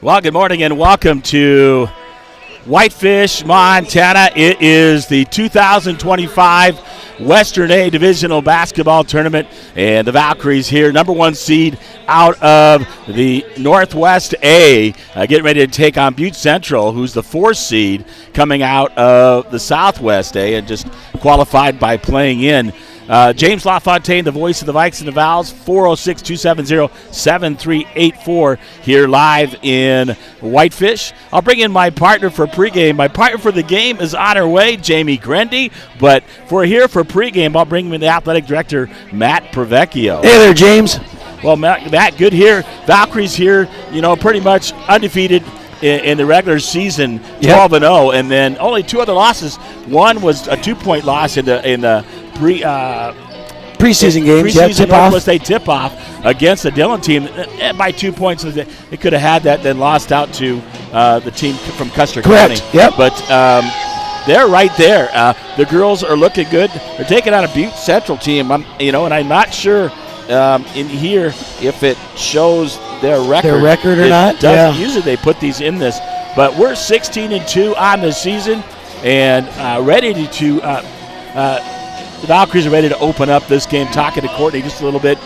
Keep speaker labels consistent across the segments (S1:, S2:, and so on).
S1: Well, good morning and welcome to Whitefish, Montana. It is the 2025 Western A Divisional Basketball Tournament, and the Valkyries here, number one seed out of the Northwest A, getting ready to take on Butte Central, who's the fourth seed coming out of the Southwest A and just qualified by playing in. James LaFontaine, the voice of the Vikes and the Vals, 406-270-7384 here live in Whitefish. I'll bring in my partner for pregame. My partner for the game is on her way, Jamie Grendy, but for pregame, I'll bring in the athletic director, Matt Pravecchio.
S2: Hey there, James.
S1: Well, Matt, good here. Valkyries here, pretty much undefeated in the regular season, 12-0, and then only two other losses. One was a 2-point loss in the
S2: preseason games,
S1: Northwest State tip-off against the Dillon team by 2 points. They could have had that, then lost out to the team from Custer County.
S2: Yep.
S1: But they're right there. The girls are looking good. They're taking on a Butte Central team, and I'm not sure in here if it shows their record
S2: or not.
S1: Usually they put these in this, but we're 16-2 on the season, and ready to. The Valkyries are ready to open up this game. Talking to Courtney just a little bit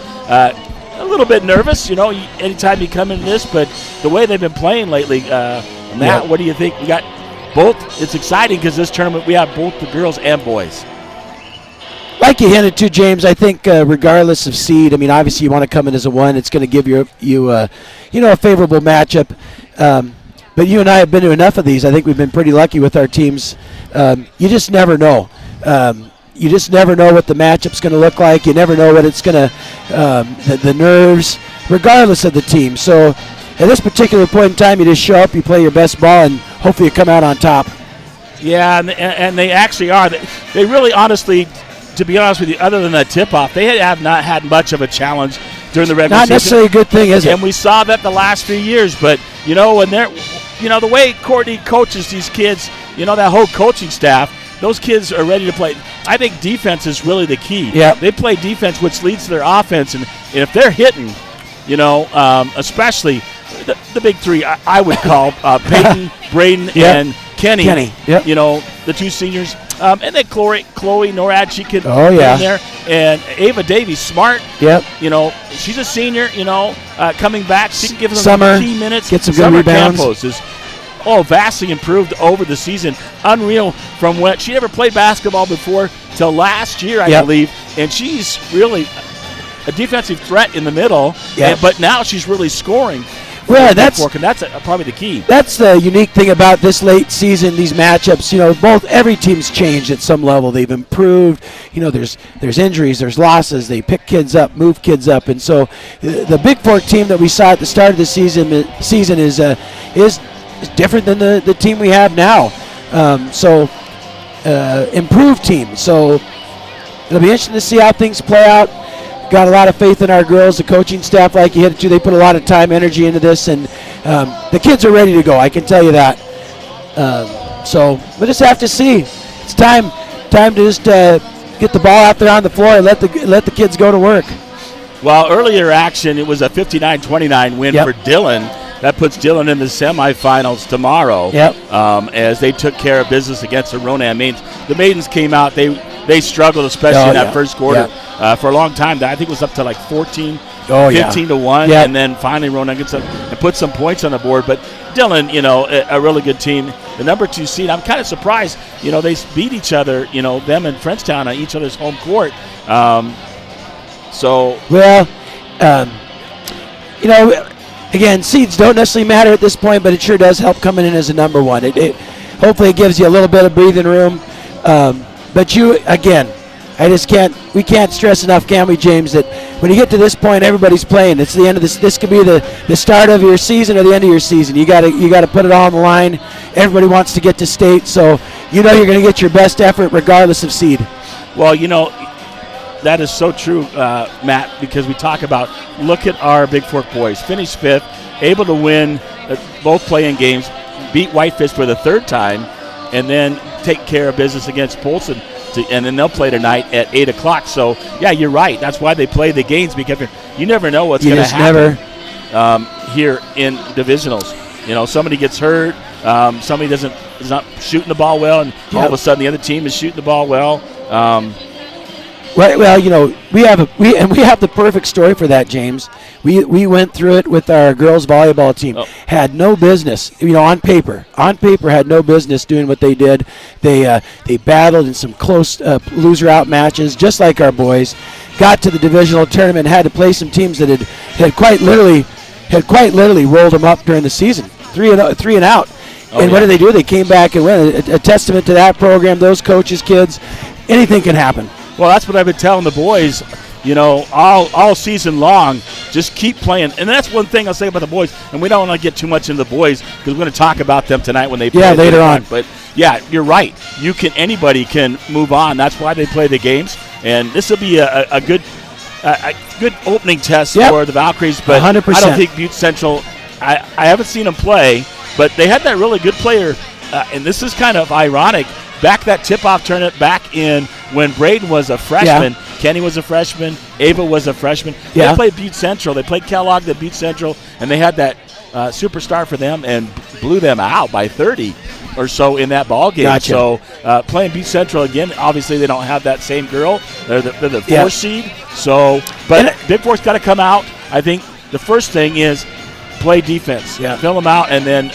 S1: nervous. Anytime you come in this, but the way they've been playing lately, Matt, what do you think? We got both. It's exciting because this tournament we have both the girls and boys.
S2: Like you hinted to, James, I think regardless of seed, obviously you want to come in as a one. It's going to give you a favorable matchup. But you and I have been to enough of these. I think we've been pretty lucky with our teams. You just never know. You just never know what the matchup's going to look like. You never know what it's going to, the nerves, regardless of the team. So at this particular point in time, you just show up, you play your best ball, and hopefully you come out on top.
S1: Yeah, and they actually are. They really, honestly, to be honest with you, other than that tip-off, they have not had much of a challenge during the regular season.
S2: Not necessarily a good thing, is it?
S1: And we saw that the last few years. But, when they're, the way Courtney coaches these kids, that whole coaching staff, those kids are ready to play. I think defense is really the key.
S2: Yeah.
S1: They play defense, which leads to their offense. And if they're hitting, especially the big three, I would call Peyton, Braden, and Kenny.
S2: Yep.
S1: The two seniors. And then Chloe Norad, she could
S2: get in
S1: there. And Ava Davies, smart.
S2: Yep.
S1: She's a senior, coming back. She can give them
S2: Summer,
S1: key minutes.
S2: Get some good rebounds.
S1: Campos is vastly improved over the season. Unreal from when she never played basketball before till last year, I believe. And she's really a defensive threat in the middle.
S2: Yep.
S1: But now she's really scoring.
S2: Well, that's
S1: probably the key.
S2: That's the unique thing about this late season, these matchups. Every team's changed at some level. They've improved. There's injuries, there's losses. They pick kids up, move kids up, and so the Bigfork team that we saw at the start of the season is different than the team we have now. Improved team. So it'll be interesting to see how things play out. Got a lot of faith in our girls, the coaching staff, like you hit it to. They put a lot of time, energy into this, and the kids are ready to go. I can tell you that. So we'll just have to see. It's time to just get the ball out there on the floor and let the kids go to work.
S1: Well, earlier action, it was a 59-29 win for Dillon. That puts Dillon in the semifinals tomorrow. As they took care of business against the Ronan Maidens. The Maidens came out. They struggled, especially in that first quarter. For a long time. I think it was up to like 14, 15-1, and then finally Ronan gets up and put some points on the board. But Dillon, a really good team. The number 2 seed, I'm kind of surprised. They beat each other, them and Frenchtown on each other's home court.
S2: Again, seeds don't necessarily matter at this point, but it sure does help coming in as a number one. It hopefully it gives you a little bit of breathing room. But we can't stress enough, can we, James, that when you get to this point, everybody's playing. It's the end of this. This could be the start of your season or the end of your season. You got to put it all on the line. Everybody wants to get to state, so you're going to get your best effort regardless of seed.
S1: Well, that is so true, Matt, because we talk about, look at our Bigfork boys. Finished 5th, able to win both playing games, beat Whitefish for the 3rd time, and then take care of business against Polson. And then they'll play tonight at 8 o'clock. So, yeah, you're right. That's why they play the games, because you never know what's going to happen here in divisionals. somebody gets hurt, somebody is not shooting the ball well, and all of a sudden the other team is shooting the ball well.
S2: Well, we have the perfect story for that, James. We went through it with our girls volleyball team. Had no business, on paper had no business doing what they did. They battled in some close loser out matches, just like our boys. Got to the divisional tournament and had to play some teams that had quite literally rolled them up during the season, 3 and out. What did they do? They came back and won. A testament to that program, those coaches, kids. Anything can happen.
S1: Well, that's what I've been telling the boys, all season long. Just keep playing. And that's one thing I'll say about the boys. And we don't want to get too much into the boys because we're going to talk about them tonight when they play.
S2: Yeah, later on.
S1: But, you're right. Anybody can move on. That's why they play the games. And this will be a good opening test for the Valkyries. But
S2: 100%.
S1: I don't think Butte Central, I haven't seen them play, but they had that really good player. And this is kind of ironic. Back that tip-off tournament back in when Braden was a freshman, Kenny was a freshman, Ava was a freshman. They played Butte Central. They played Kellogg at Butte Central, and they had that superstar for them and blew them out by 30 or so in that ball game.
S2: Gotcha.
S1: So playing Butte Central again, obviously they don't have that same girl. They're the 4 seed. So, but Bigfork's got to come out. I think the first thing is play defense. Fill them out, and then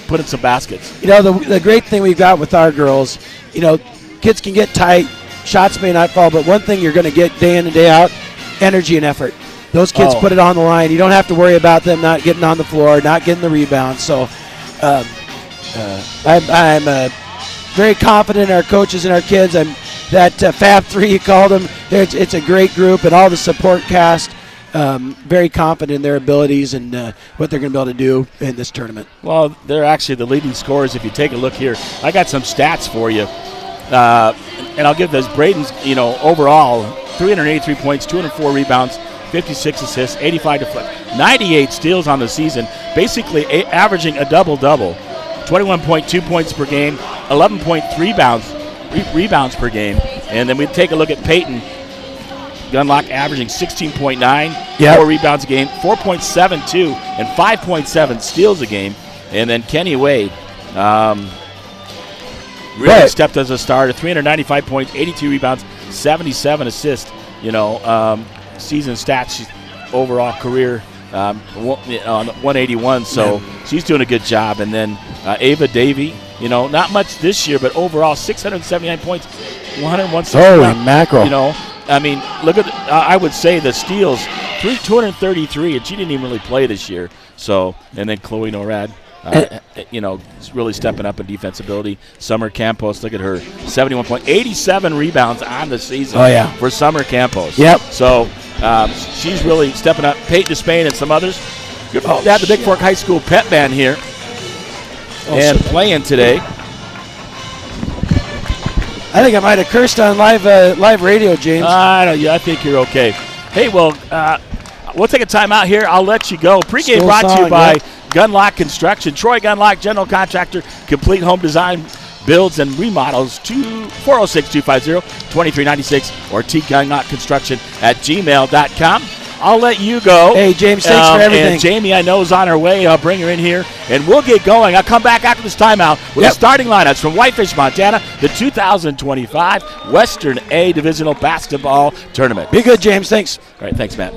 S1: put in some baskets.
S2: The great thing we've got with our girls, kids can get tight, shots may not fall, but one thing you're going to get day in and day out, energy and effort. Those kids put it on the line. You don't have to worry about them not getting on the floor, not getting the rebound. So I'm very confident in our coaches and our kids. That Fab 3 you called them, it's a great group, and all the support cast. Very confident in their abilities and what they're going to be able to do in this tournament.
S1: Well, they're actually the leading scorers. If you take a look here, I got some stats for you, and I'll give those. Braden's, overall 383 points, 204 rebounds, 56 assists, 85 deflections, 98 steals on the season, basically averaging a double-double, 21.2 points per game, 11.3 rebounds per game, and then we take a look at Peyton. Gunlock averaging 16.9, 4 rebounds a game, 4.72, and 5.7 steals a game. And then Kenny Wade really stepped as a starter, 395 points, 82 rebounds, 77 assists. Season stats, overall career 181. So she's doing a good job. And then Ava Davey, not much this year, but overall 679 points, 101 steals.
S2: Holy mackerel.
S1: Look at I would say the steals, 233, and she didn't even really play this year. So, and then Chloe Norad, is really stepping up in defensibility. Summer Campos, look at her, 87 rebounds on the season for Summer Campos. So she's really stepping up. Peyton Despain and some others. They had the Bigfork High School pep band here and playing today.
S2: I think I might have cursed on live radio, James.
S1: I think you're okay. Hey, well, we'll take a time out here. I'll let you go. Pregame brought to you by Gunlock Construction. Troy Gunlock, general contractor, complete home design, builds, and remodels. 406-250-2396 or tgunlockconstruction@gmail.com. I'll let you go.
S2: Hey, James, thanks for everything.
S1: And Jamie, I know, is on her way. I'll bring her in here, and we'll get going. I'll come back after this timeout with the starting lineups from Whitefish, Montana, the 2025 Western A Divisional Basketball Tournament.
S2: Be good, James. Thanks.
S1: All right, thanks, Matt.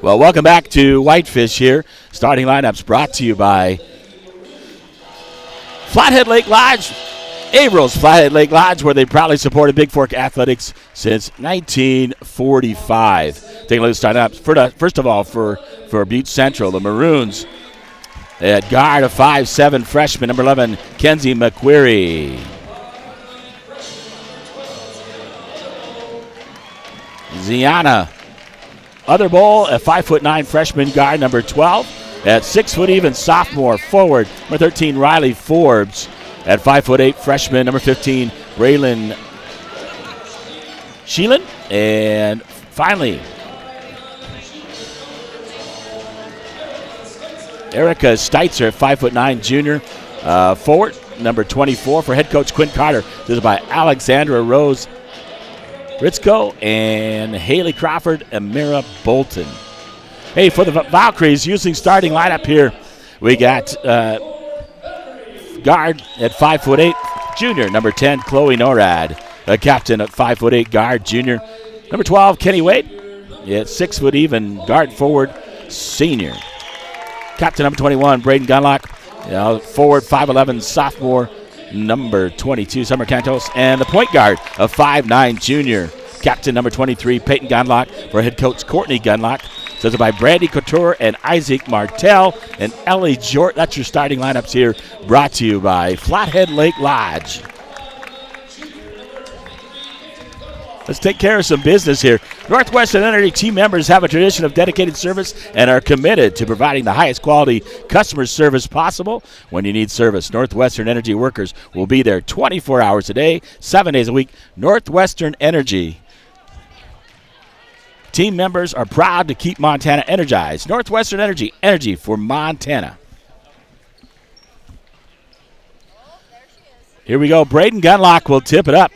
S1: Well, welcome back to Whitefish here. Starting lineups brought to you by Flathead Lake Lodge, Averill's Flathead Lake Lodge, where they proudly supported Bigfork athletics since 1945. Taking a look at the starting lineups. First of all, for Butte Central, the Maroons At guard, a 5'7" freshman, number 11, Kenzie McQuarrie. Ziana Otherbowl, a 5'9" freshman guard, number 12. At 6 foot even, sophomore forward, number 13, Riley Forbes. At 5'8", freshman, number 15, Braylon Sheelan. And finally, Erica Steitzer, 5'9", junior forward, number 24 for head coach Quinn Carter. This is by Alexandra Rose Ritzko and Haley Crawford and Mira Bolton. Hey, for the Valkyries, using starting lineup here, we got guard at 5'8", junior, number 10, Chloe Norad. A captain at 5'8", guard, junior. Number 12, Kenny Wade. At 6 foot even, guard forward, senior. Captain number 21, Braden Gunlock. Forward, 5'11", sophomore, number 22, Summer Cantos. And the point guard of 5'9", junior. Captain number 23, Peyton Gunlock, for head coach Courtney Gunlock. Says by Brandy Couture and Isaac Martell and Ellie Jort. That's your starting lineups here, brought to you by Flathead Lake Lodge. Let's take care of some business here. Northwestern Energy team members have a tradition of dedicated service and are committed to providing the highest quality customer service possible. When you need service, Northwestern Energy workers will be there 24 hours a day, 7 days a week. Northwestern Energy team members are proud to keep Montana energized. Northwestern Energy, energy for Montana. Here we go. Braden Gunlock will tip it up.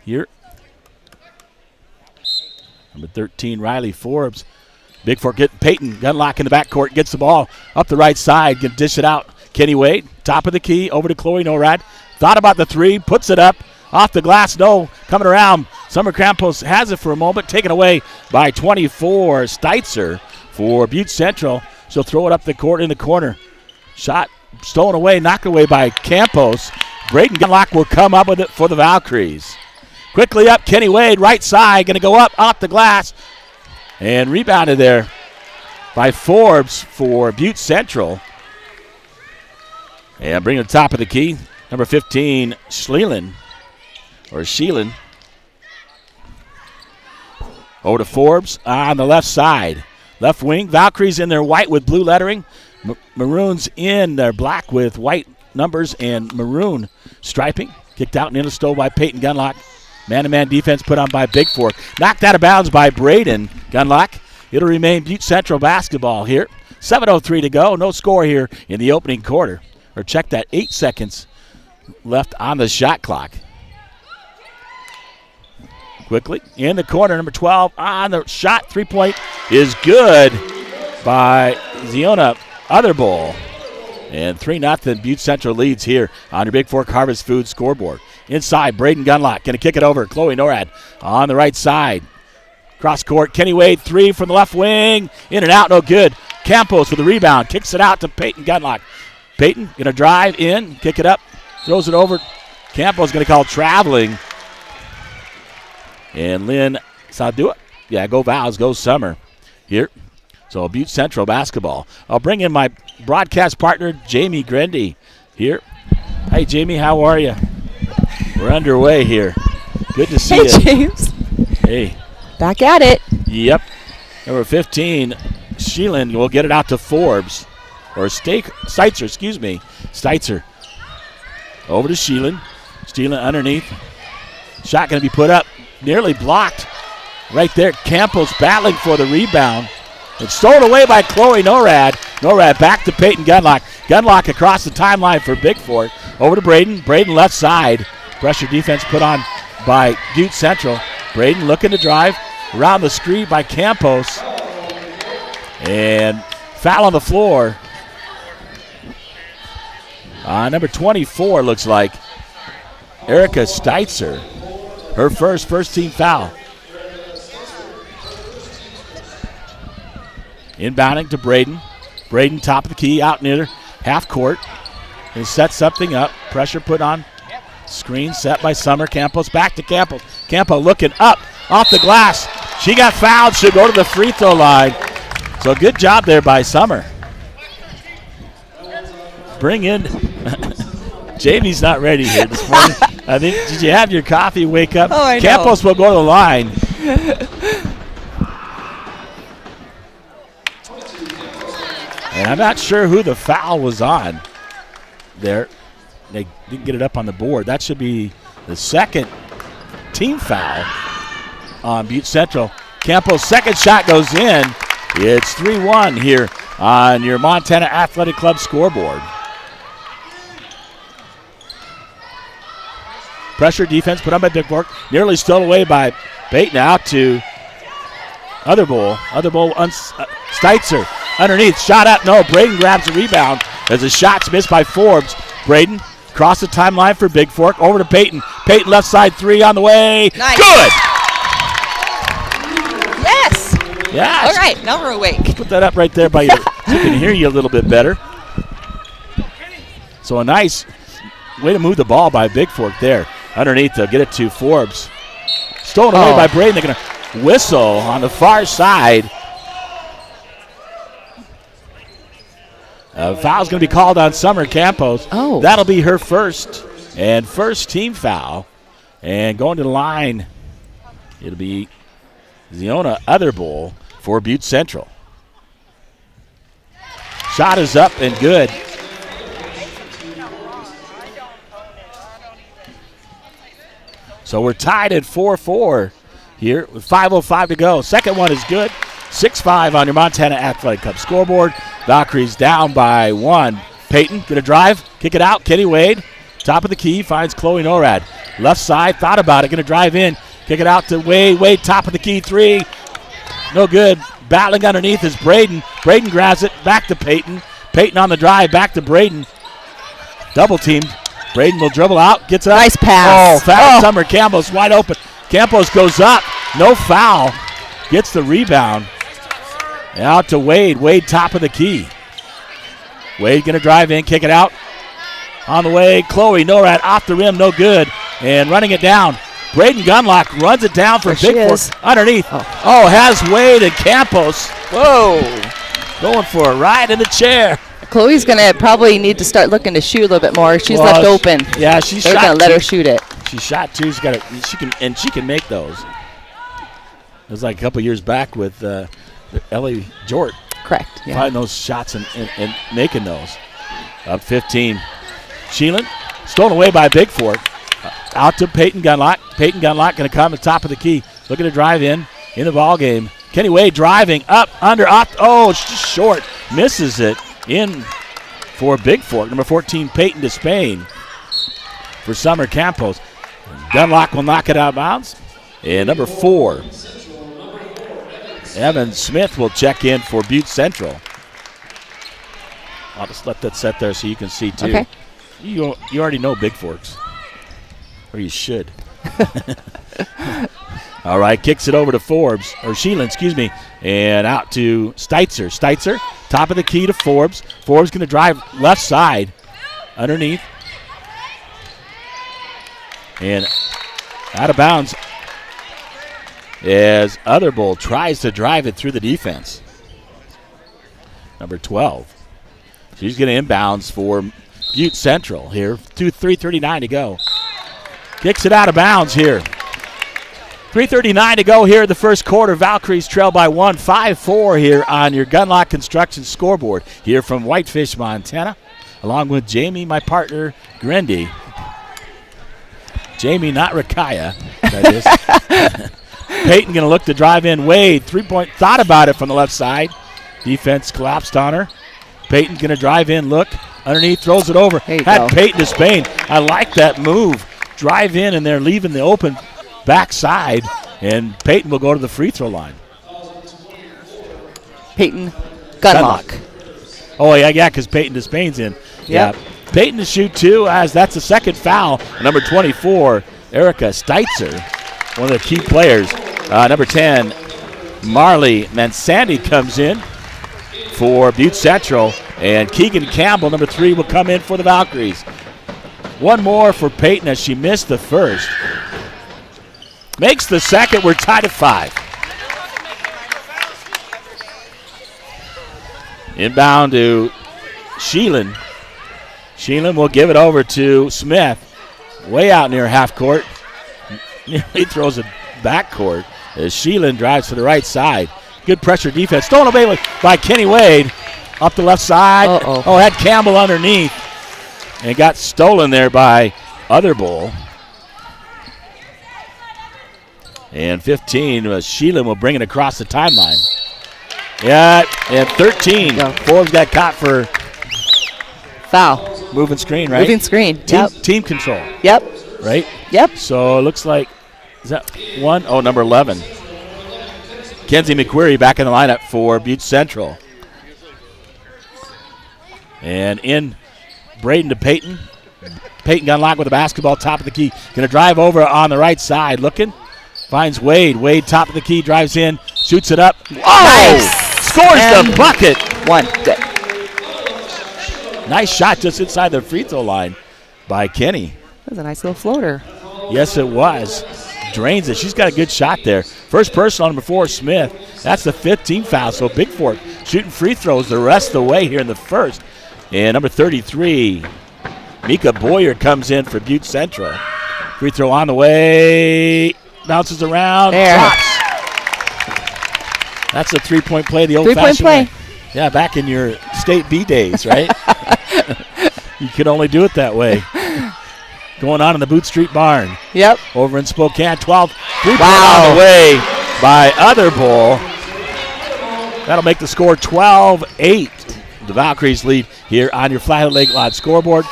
S1: Here. Number 13, Riley Forbes. Bigfork getting Peyton Gunlock in the backcourt. Gets the ball up the right side. Going to dish it out. Kenny Wade, top of the key, over to Chloe Norad. Thought about the three, puts it up. Off the glass, no. Coming around. Summer Campos has it for a moment. Taken away by 24, Steitzer for Butte Central. She'll throw it up the court in the corner. Shot stolen away, knocked away by Campos. Braden Gunlock will come up with it for the Valkyries. Quickly up, Kenny Wade, right side, going to go up off the glass. And rebounded there by Forbes for Butte Central. And bring it to the top of the key, number 15, Sheelan. Over to Forbes on the left side. Left wing, Valkyries in their white with blue lettering. Maroons in their black with white numbers and maroon striping. Kicked out and in a stove by Peyton Gunlock. Man-to-man defense put on by Bigfork. Knocked out of bounds by Braden Gunlock. It'll remain Butte Central basketball here. 7:03 to go. No score here in the opening quarter. Or check that, 8 seconds left on the shot clock. Quickly in the corner, number 12 on the shot. 3-point is good by Ziona Otherbowl. And 3-0 Butte Central leads here on your Bigfork Harvest Food scoreboard. Inside, Braden Gunlock going to kick it over. Chloe Norad on the right side. Cross court, Kenny Wade, three from the left wing. In and out, no good. Campos with the rebound, kicks it out to Peyton Gunlock. Peyton going to drive in, kick it up, throws it over. Campos going to call traveling. And Lynn Sadua, go Vows, go Summer here. So Butte Central basketball. I'll bring in my broadcast partner, Jamie Grendy here. Hey, Jamie, how are you? We're underway here. Good to see you.
S3: Hey, James.
S1: Hey.
S3: Back at it.
S1: Yep. Number 15, Sheelan will get it out to Forbes. Or Steitzer, excuse me. Steitzer. Over to Sheelan. Sheelan underneath. Shot going to be put up. Nearly blocked. Right there. Campos battling for the rebound. It's stolen away by Chloe Norad. Norad back to Peyton Gunlock. Gunlock across the timeline for Bigfork. Over to Braden. Braden left side. Pressure defense put on by Butte Central. Braden looking to drive around the screen by Campos. And foul on the floor. Number 24 looks like Erica Steitzer. Her first team foul. Inbounding to Braden. Braden top of the key, out near half court. He sets something up. Pressure put on. Screen set by Summer. Campos back to Campos. Campos looking up off the glass. She got fouled. She'll go to the free throw line. So good job there by Summer. Bring in. Jamie's not ready here this morning. I think, did you have your coffee, wake up?
S3: Oh, I know.
S1: Campos will go to the line. And I'm not sure who the foul was on there. They didn't get it up on the board. That should be the second team foul on Butte Central. Campos' second shot goes in. It's 3-1 here on your Montana Athletic Club scoreboard. Pressure defense put on by Bigfork. Nearly stole away by Peyton, out to Otherbull. Steitzer underneath. Shot out. No. Braden grabs the rebound as the shot's missed by Forbes. Braden across the timeline for Bigfork. Over to Peyton. Peyton left side three on the way.
S3: Nice.
S1: Good.
S3: Yes.
S1: Yeah.
S3: All right. Now we're awake.
S1: Put that up right there by you so we can hear you a little bit better. So a nice way to move the ball by Bigfork there. Underneath, they'll get it to Forbes. Stolen away by Braden. They're going to whistle on the far side. Foul's going to be called on Summer Campos.
S3: Oh.
S1: That'll be her first team foul. And going to the line, it'll be Ziona Otherbull for Butte Central. Shot is up and good. So we're tied at 4-4 here with 5:05 to go. Second one is good. 6-5 on your Montana Athletic Club scoreboard. Valkyries down by 1. Peyton gonna drive, kick it out. Kenny Wade, top of the key, finds Chloe Norad. Left side, thought about it, gonna drive in, kick it out to Wade. Wade, top of the key, three. No good. Battling underneath is Braden. Braden grabs it, back to Peyton. Peyton on the drive, back to Braden. Double teamed. Braden will dribble out, gets it up.
S3: Nice pass.
S1: Oh, foul. Summer Campos wide open. Campos goes up, no foul. Gets the rebound. Out to Wade. Wade top of the key. Wade gonna drive in, kick it out. On the way, Chloe Norad off the rim, no good. And running it down. Braden Gunlock runs it down for Bigfork underneath. Has Wade and Campos.
S3: Whoa.
S1: Going for a ride in the chair.
S3: Chloe's going to probably need to start looking to shoot a little bit more. She's left open.
S1: Yeah, she's
S3: They're going to let her shoot it.
S1: She shot two. She can make those. It was like a couple years back with Ellie Jort.
S3: Correct. Yeah.
S1: Finding those shots and making those. Up 15. Sheelan, stolen away by Bigfork. Out to Peyton Gunlock. Peyton Gunlock going to come to the top of the key. Looking to drive in the ball game. Kenny Wade driving up, under, off. Oh, short. Misses it. In for Bigfork, number 14, Peyton Despain for Summer Campos. Gunlock will knock it out of bounds. And number 4, Evan Smith will check in for Butte Central. I'll just let that set there so you can see, too.
S3: Okay.
S1: You already know Bigforks, or you should. All right, kicks it over to Forbes, or Sheelan, excuse me, and out to Steitzer. Steitzer, top of the key to Forbes. Forbes going to drive left side, underneath. And out of bounds as Otherbull tries to drive it through the defense. Number 12. She's going to inbounds for Butte Central here. 3:39 to go. Kicks it out of bounds here. 3:39 to go here in the first quarter. Valkyries trail by 1, 5-4 here on your Gunlock Construction scoreboard here from Whitefish, Montana, along with Jamie, my partner, Grindy. Jamie, not Rakaya. That is. Peyton going to look to drive in. Wade, 3-point, thought about it from the left side. Defense collapsed on her. Peyton going to drive in, look, underneath, throws it over. Had Peyton Despain. I like that move. Drive in, and they're leaving the open backside, and Peyton will go to the free throw line.
S3: Peyton Gunlock.
S1: Oh, yeah, because Peyton Despain's in.
S3: Yep.
S1: Yeah. Peyton to shoot two, as that's the second foul. Number 24, Erica Steitzer, one of the key players. Number 10, Marley Mansandi comes in for Butte Central, and Keegan Campbell, number 3, will come in for the Valkyries. One more for Peyton as she missed the first. Makes the second. We're tied at 5. Inbound to Sheelan. Sheelan will give it over to Smith. Way out near half court. He throws it back court as Sheelan drives to the right side. Good pressure defense. Stolen away by Kenny Wade. Up the left side. Had Campbell underneath. And got stolen there by Otherbull. And 15, Sheelan will bring it across the timeline. Yeah, and 13. Forbes got caught for
S3: foul.
S1: Moving screen, right?
S3: Moving screen.
S1: Team control.
S3: Yep.
S1: Right?
S3: Yep.
S1: So it looks like, is that one? Oh, number 11. Kenzie McQuarrie back in the lineup for Butte Central. And in Braden to Peyton. Peyton got locked with the basketball, top of the key. Going to drive over on the right side. Looking. Finds Wade. Wade, top of the key, drives in, shoots it up.
S3: Nice.
S1: Scores the bucket.
S3: One. Good.
S1: Nice shot just inside the free throw line by Kenny.
S3: That was a nice little floater.
S1: Yes, it was. Drains it. She's got a good shot there. First person on number 4, Smith. That's the 15th foul. So Bigfork shooting free throws the rest of the way here in the first. And number 33, Mika Boyer comes in for Butte Central. Free throw on the way. Bounces around.
S3: There.
S1: Drops. That's a three-point play the old-fashioned way. Yeah, back in your state B days, right? You could only do it that way. Going on in the Boot Street Barn.
S3: Yep.
S1: Over in Spokane, 12. Three-point on the way by Otherbull. That'll make the score 12-8. The Valkyries lead here on your Flathead Lake Live scoreboard.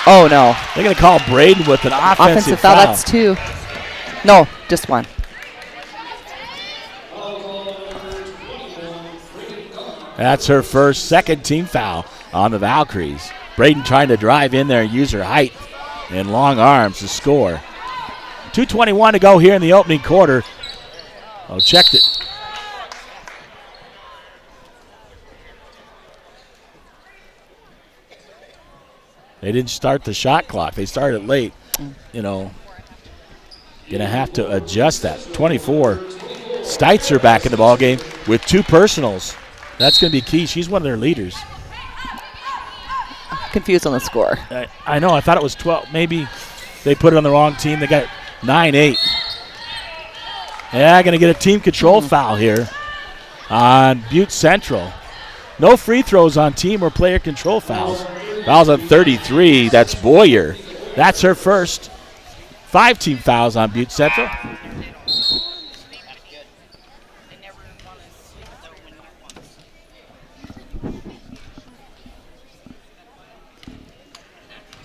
S3: Oh, no.
S1: They're going to call Braden with an offensive foul.
S3: That's 2. No, just 1.
S1: That's her first, second team foul on the Valkyries. Braden trying to drive in there and use her height and long arms to score. 2:21 to go here in the opening quarter. Oh, checked it. They didn't start the shot clock. They started late. Going to have to adjust that. 24. Steitzer back in the ballgame with 2 personals. That's going to be key. She's one of their leaders.
S3: Confused on the score.
S1: I know. I thought it was 12. Maybe they put it on the wrong team. They got 9-8. Yeah, going to get a team control foul here on Butte Central. No free throws on team or player control fouls. Fouls on 33. That's Boyer. That's her first. 5 team fouls on Butte Central.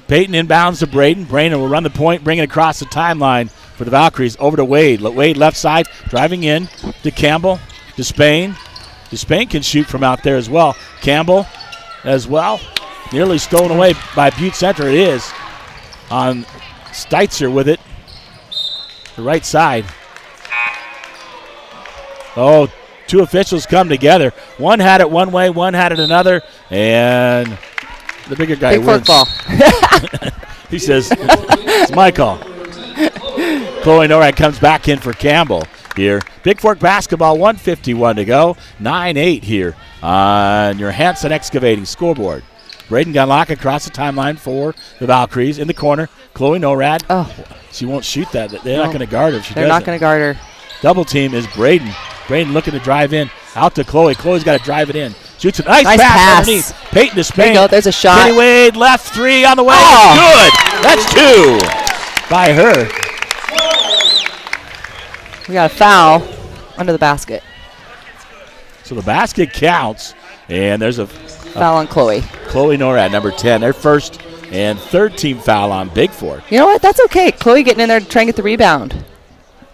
S1: Peyton inbounds to Braden. Braden will run the point, bring it across the timeline for the Valkyries. Over to Wade. Wade left side, driving in to Campbell, to Spain. Spain can shoot from out there as well. Campbell as well. Nearly stolen away by Butte Central. It is on Steitzer with it. The right side. Oh, 2 officials come together. One had it one way, one had it another, and the bigger guy wins.
S3: Ball.
S1: He says, it's my call. Chloe Norad comes back in for Campbell here. Bigfork basketball, 1:51 to go. 9-8 here on your Hanson Excavating scoreboard. Braden Gunlock across the timeline for the Valkyries in the corner. Chloe Norad.
S3: Oh.
S1: She won't shoot that. They're not going to guard her.
S3: They're not going to guard her.
S1: Double team is Braden. Braden looking to drive in. Out to Chloe. Chloe's got to drive it in. Shoots a nice pass underneath. Peyton to Spain.
S3: There you go. There's a shot.
S1: Kenny Wade left 3 on the way. Good. That's 2 by her.
S3: We got a foul under the basket.
S1: So the basket counts, and there's a
S3: foul on Chloe.
S1: Chloe Norad, number 10. Their first and third team foul on Bigfork.
S3: You know what? That's okay. Chloe getting in there to try and get the rebound.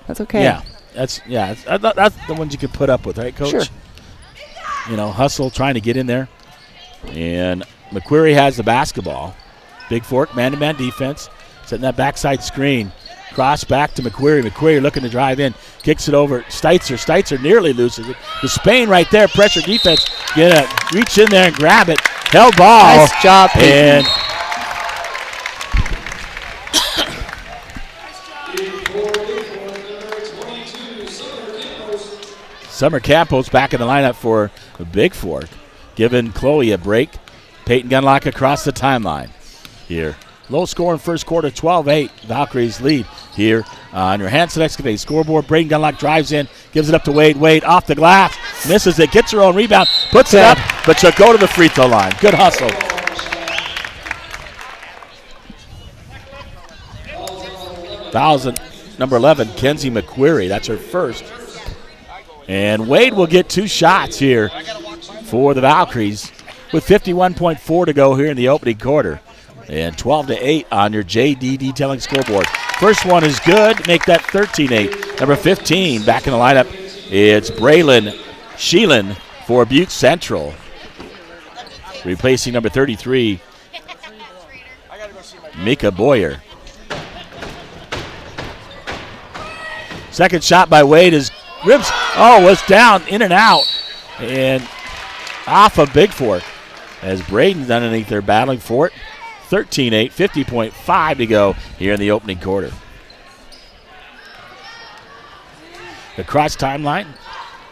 S3: That's okay.
S1: Yeah. That's the ones you can put up with, right, Coach?
S3: Sure.
S1: Hustle, trying to get in there. And McQuarrie has the basketball. Bigfork, man-to-man defense. Setting that backside screen. Cross back to McQuarrie. McQuarrie looking to drive in. Kicks it over. Steitzer. Steitzer nearly loses it. The Spain right there. Pressure defense. Reach in there and grab it. Held ball.
S3: Nice job, Peyton.
S1: And Summer Campos back in the lineup for Bigfork. giving Chloe a break. Peyton Gunlock across the timeline here. Low score in first quarter, 12-8. Valkyries lead here on your Hanson Excavating scoreboard. Braden Gunlock drives in, gives it up to Wade. Wade off the glass, misses it, gets her own rebound, puts it up, but she'll go to the free throw line. Good hustle. Thousand, number 11, Kenzie McQuarrie. That's her first. And Wade will get 2 shots here for the Valkyries with 51.4 to go here in the opening quarter. And 12-8 on your JD Detailing scoreboard. First one is good. Make that 13-8. Number 15 back in the lineup. It's Braylon Sheelan for Butte Central. Replacing number 33, Mika Boyer. Second shot by Wade is ribs. Oh, was down, in and out. And off of Bigfork as Braden's underneath there battling for it. 13-8, 50.5 to go here in the opening quarter. The cross timeline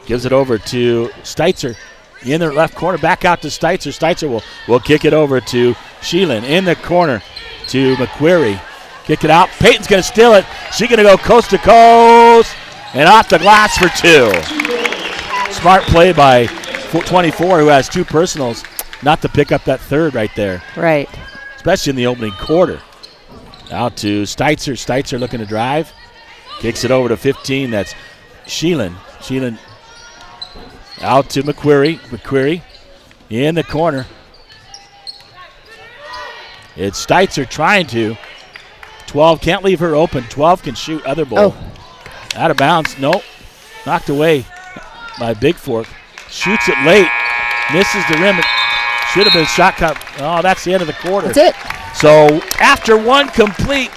S1: gives it over to Steitzer in the left corner. Back out to Steitzer. Steitzer will kick it over to Sheelan in the corner to McQuarrie. Kick it out. Peyton's going to steal it. She's going to go coast to coast and off the glass for 2. Smart play by 24, who has 2 personals, not to pick up that third right there.
S3: Right.
S1: Especially in the opening quarter. Out to Steitzer. Steitzer looking to drive. Kicks it over to 15. That's Sheelan. Sheelan out to McQuarrie. McQuarrie in the corner. It's Steitzer trying to. 12 can't leave her open. 12 can shoot other ball.
S3: Oh.
S1: Out of bounds. Nope. Knocked away by Bigfork. Shoots it late. Misses the rim. Should have been a shot count. Oh, that's the end of the quarter.
S3: That's it.
S1: So after one complete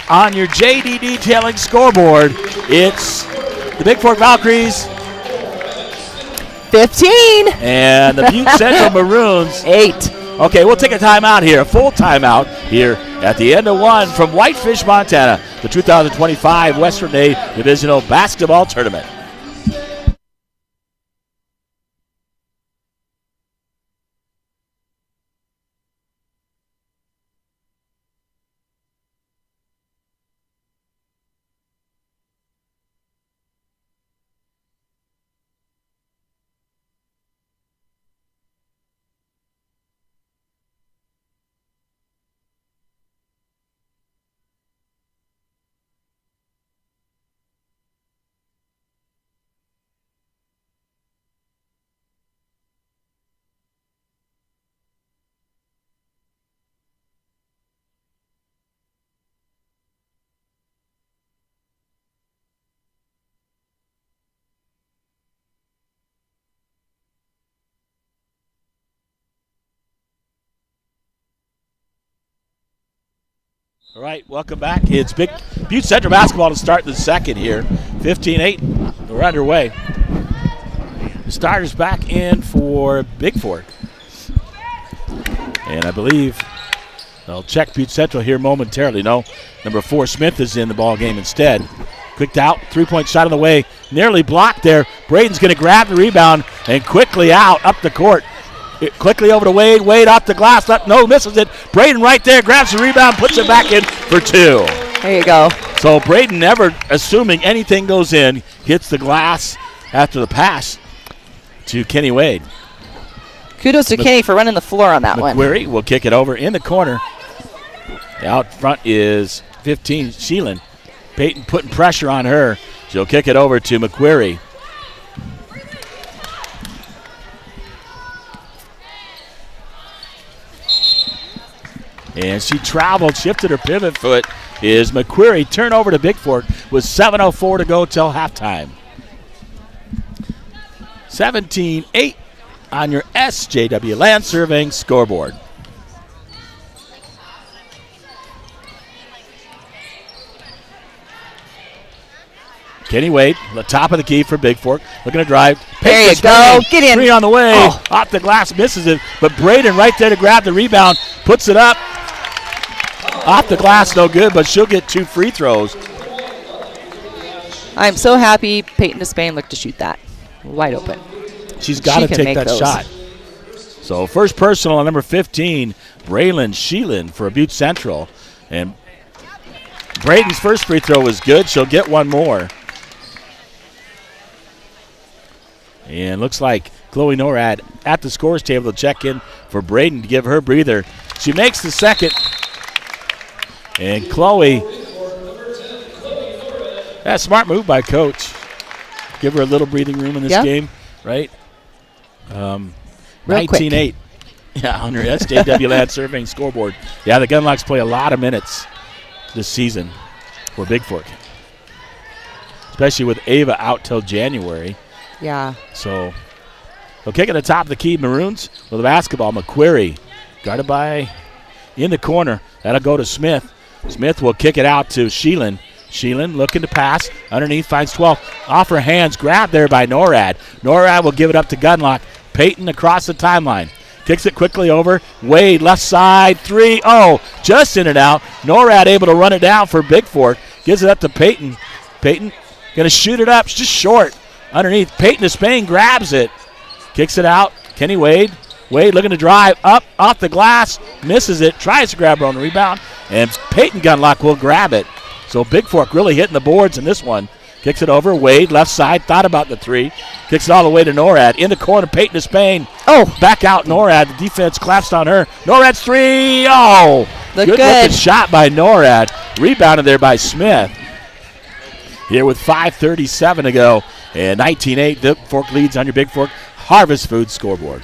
S1: on your JD Detailing scoreboard, it's the Bigfork Valkyries
S3: 15.
S1: And the Butte Central Maroons
S3: 8.
S1: Okay, we'll take a timeout here, a full timeout here at the end of one from Whitefish, Montana, the 2025 Western A Divisional Basketball Tournament. All right, welcome back. It's Butte Central basketball to start the second here. 15-8, we're underway. The starters back in for Bigfork. And I believe they'll check Butte Central here momentarily. No, number 4, Smith is in the ball game instead. Quicked out, three-point shot on the way, nearly blocked there. Braden's going to grab the rebound and quickly out up the court. Quickly over to Wade. Wade off the glass. No, misses it. Braden right there grabs the rebound, puts it back in for 2.
S3: There you go.
S1: So Braden, never assuming anything goes in, hits the glass after the pass to Kenny Wade.
S3: Kudos to Kenny for running the floor on that one.
S1: McQuarrie will kick it over in the corner. Out front is 15, Sheelan. Peyton putting pressure on her. She'll kick it over to McQuarrie. And she traveled, shifted her pivot foot, is McQuarrie. Turnover to Bigfork with 7:04 to go till halftime. 17-8 on your SJW Land Surveying scoreboard. Kenny Wade, the top of the key for Bigfork, looking to drive.
S3: There you go. Get in.
S1: 3 on the way. Oh. Off the glass, misses it. But Braden right there to grab the rebound, puts it up. Off the glass, no good, but she'll get 2 free throws.
S3: I'm so happy Peyton Despain looked to shoot that. Wide open.
S1: She's got to take that shot. So first personal on number 15, Braylon Sheelan for Butte Central. And Braden's first free throw was good. She'll get one more. And looks like Chloe Norad at the scores table to check in for Braden to give her breather. She makes the second. And Chloe, that smart move by coach. Give her a little breathing room in this game, right? 19-8. Yeah, on her SJW Lad Surveying scoreboard. Yeah, the Gunlocks play a lot of minutes this season for Bigfork, especially with Ava out till January.
S3: Yeah.
S1: So they'll kick at the top of the key. Maroons with the basketball. McQuarrie guarded by in the corner. That'll go to Smith. Smith will kick it out to Sheelan. Sheelan looking to pass. Underneath finds 12. Off her hands. Grabbed there by Norad. Norad will give it up to Gunlock. Peyton across the timeline. Kicks it quickly over. Wade left side. 3. Oh, just in and out. Norad able to run it down for Bigfork. Gives it up to Peyton. Peyton going to shoot it up. It's just short. Underneath. Peyton to Spain grabs it. Kicks it out. Kenny Wade. Wade looking to drive up off the glass. Misses it. Tries to grab her on the rebound. And Peyton Gunlock will grab it. So Bigfork really hitting the boards in this one. Kicks it over. Wade, left side, thought about the 3. Kicks it all the way to Norad. In the corner, Peyton to Spain. Oh, back out Norad. The defense collapsed on her. Norad's 3. Oh, good looking shot by Norad. Rebounded there by Smith. Here with 5:37 to go. And 19-8, Bigfork leads on your Bigfork Harvest Food scoreboard.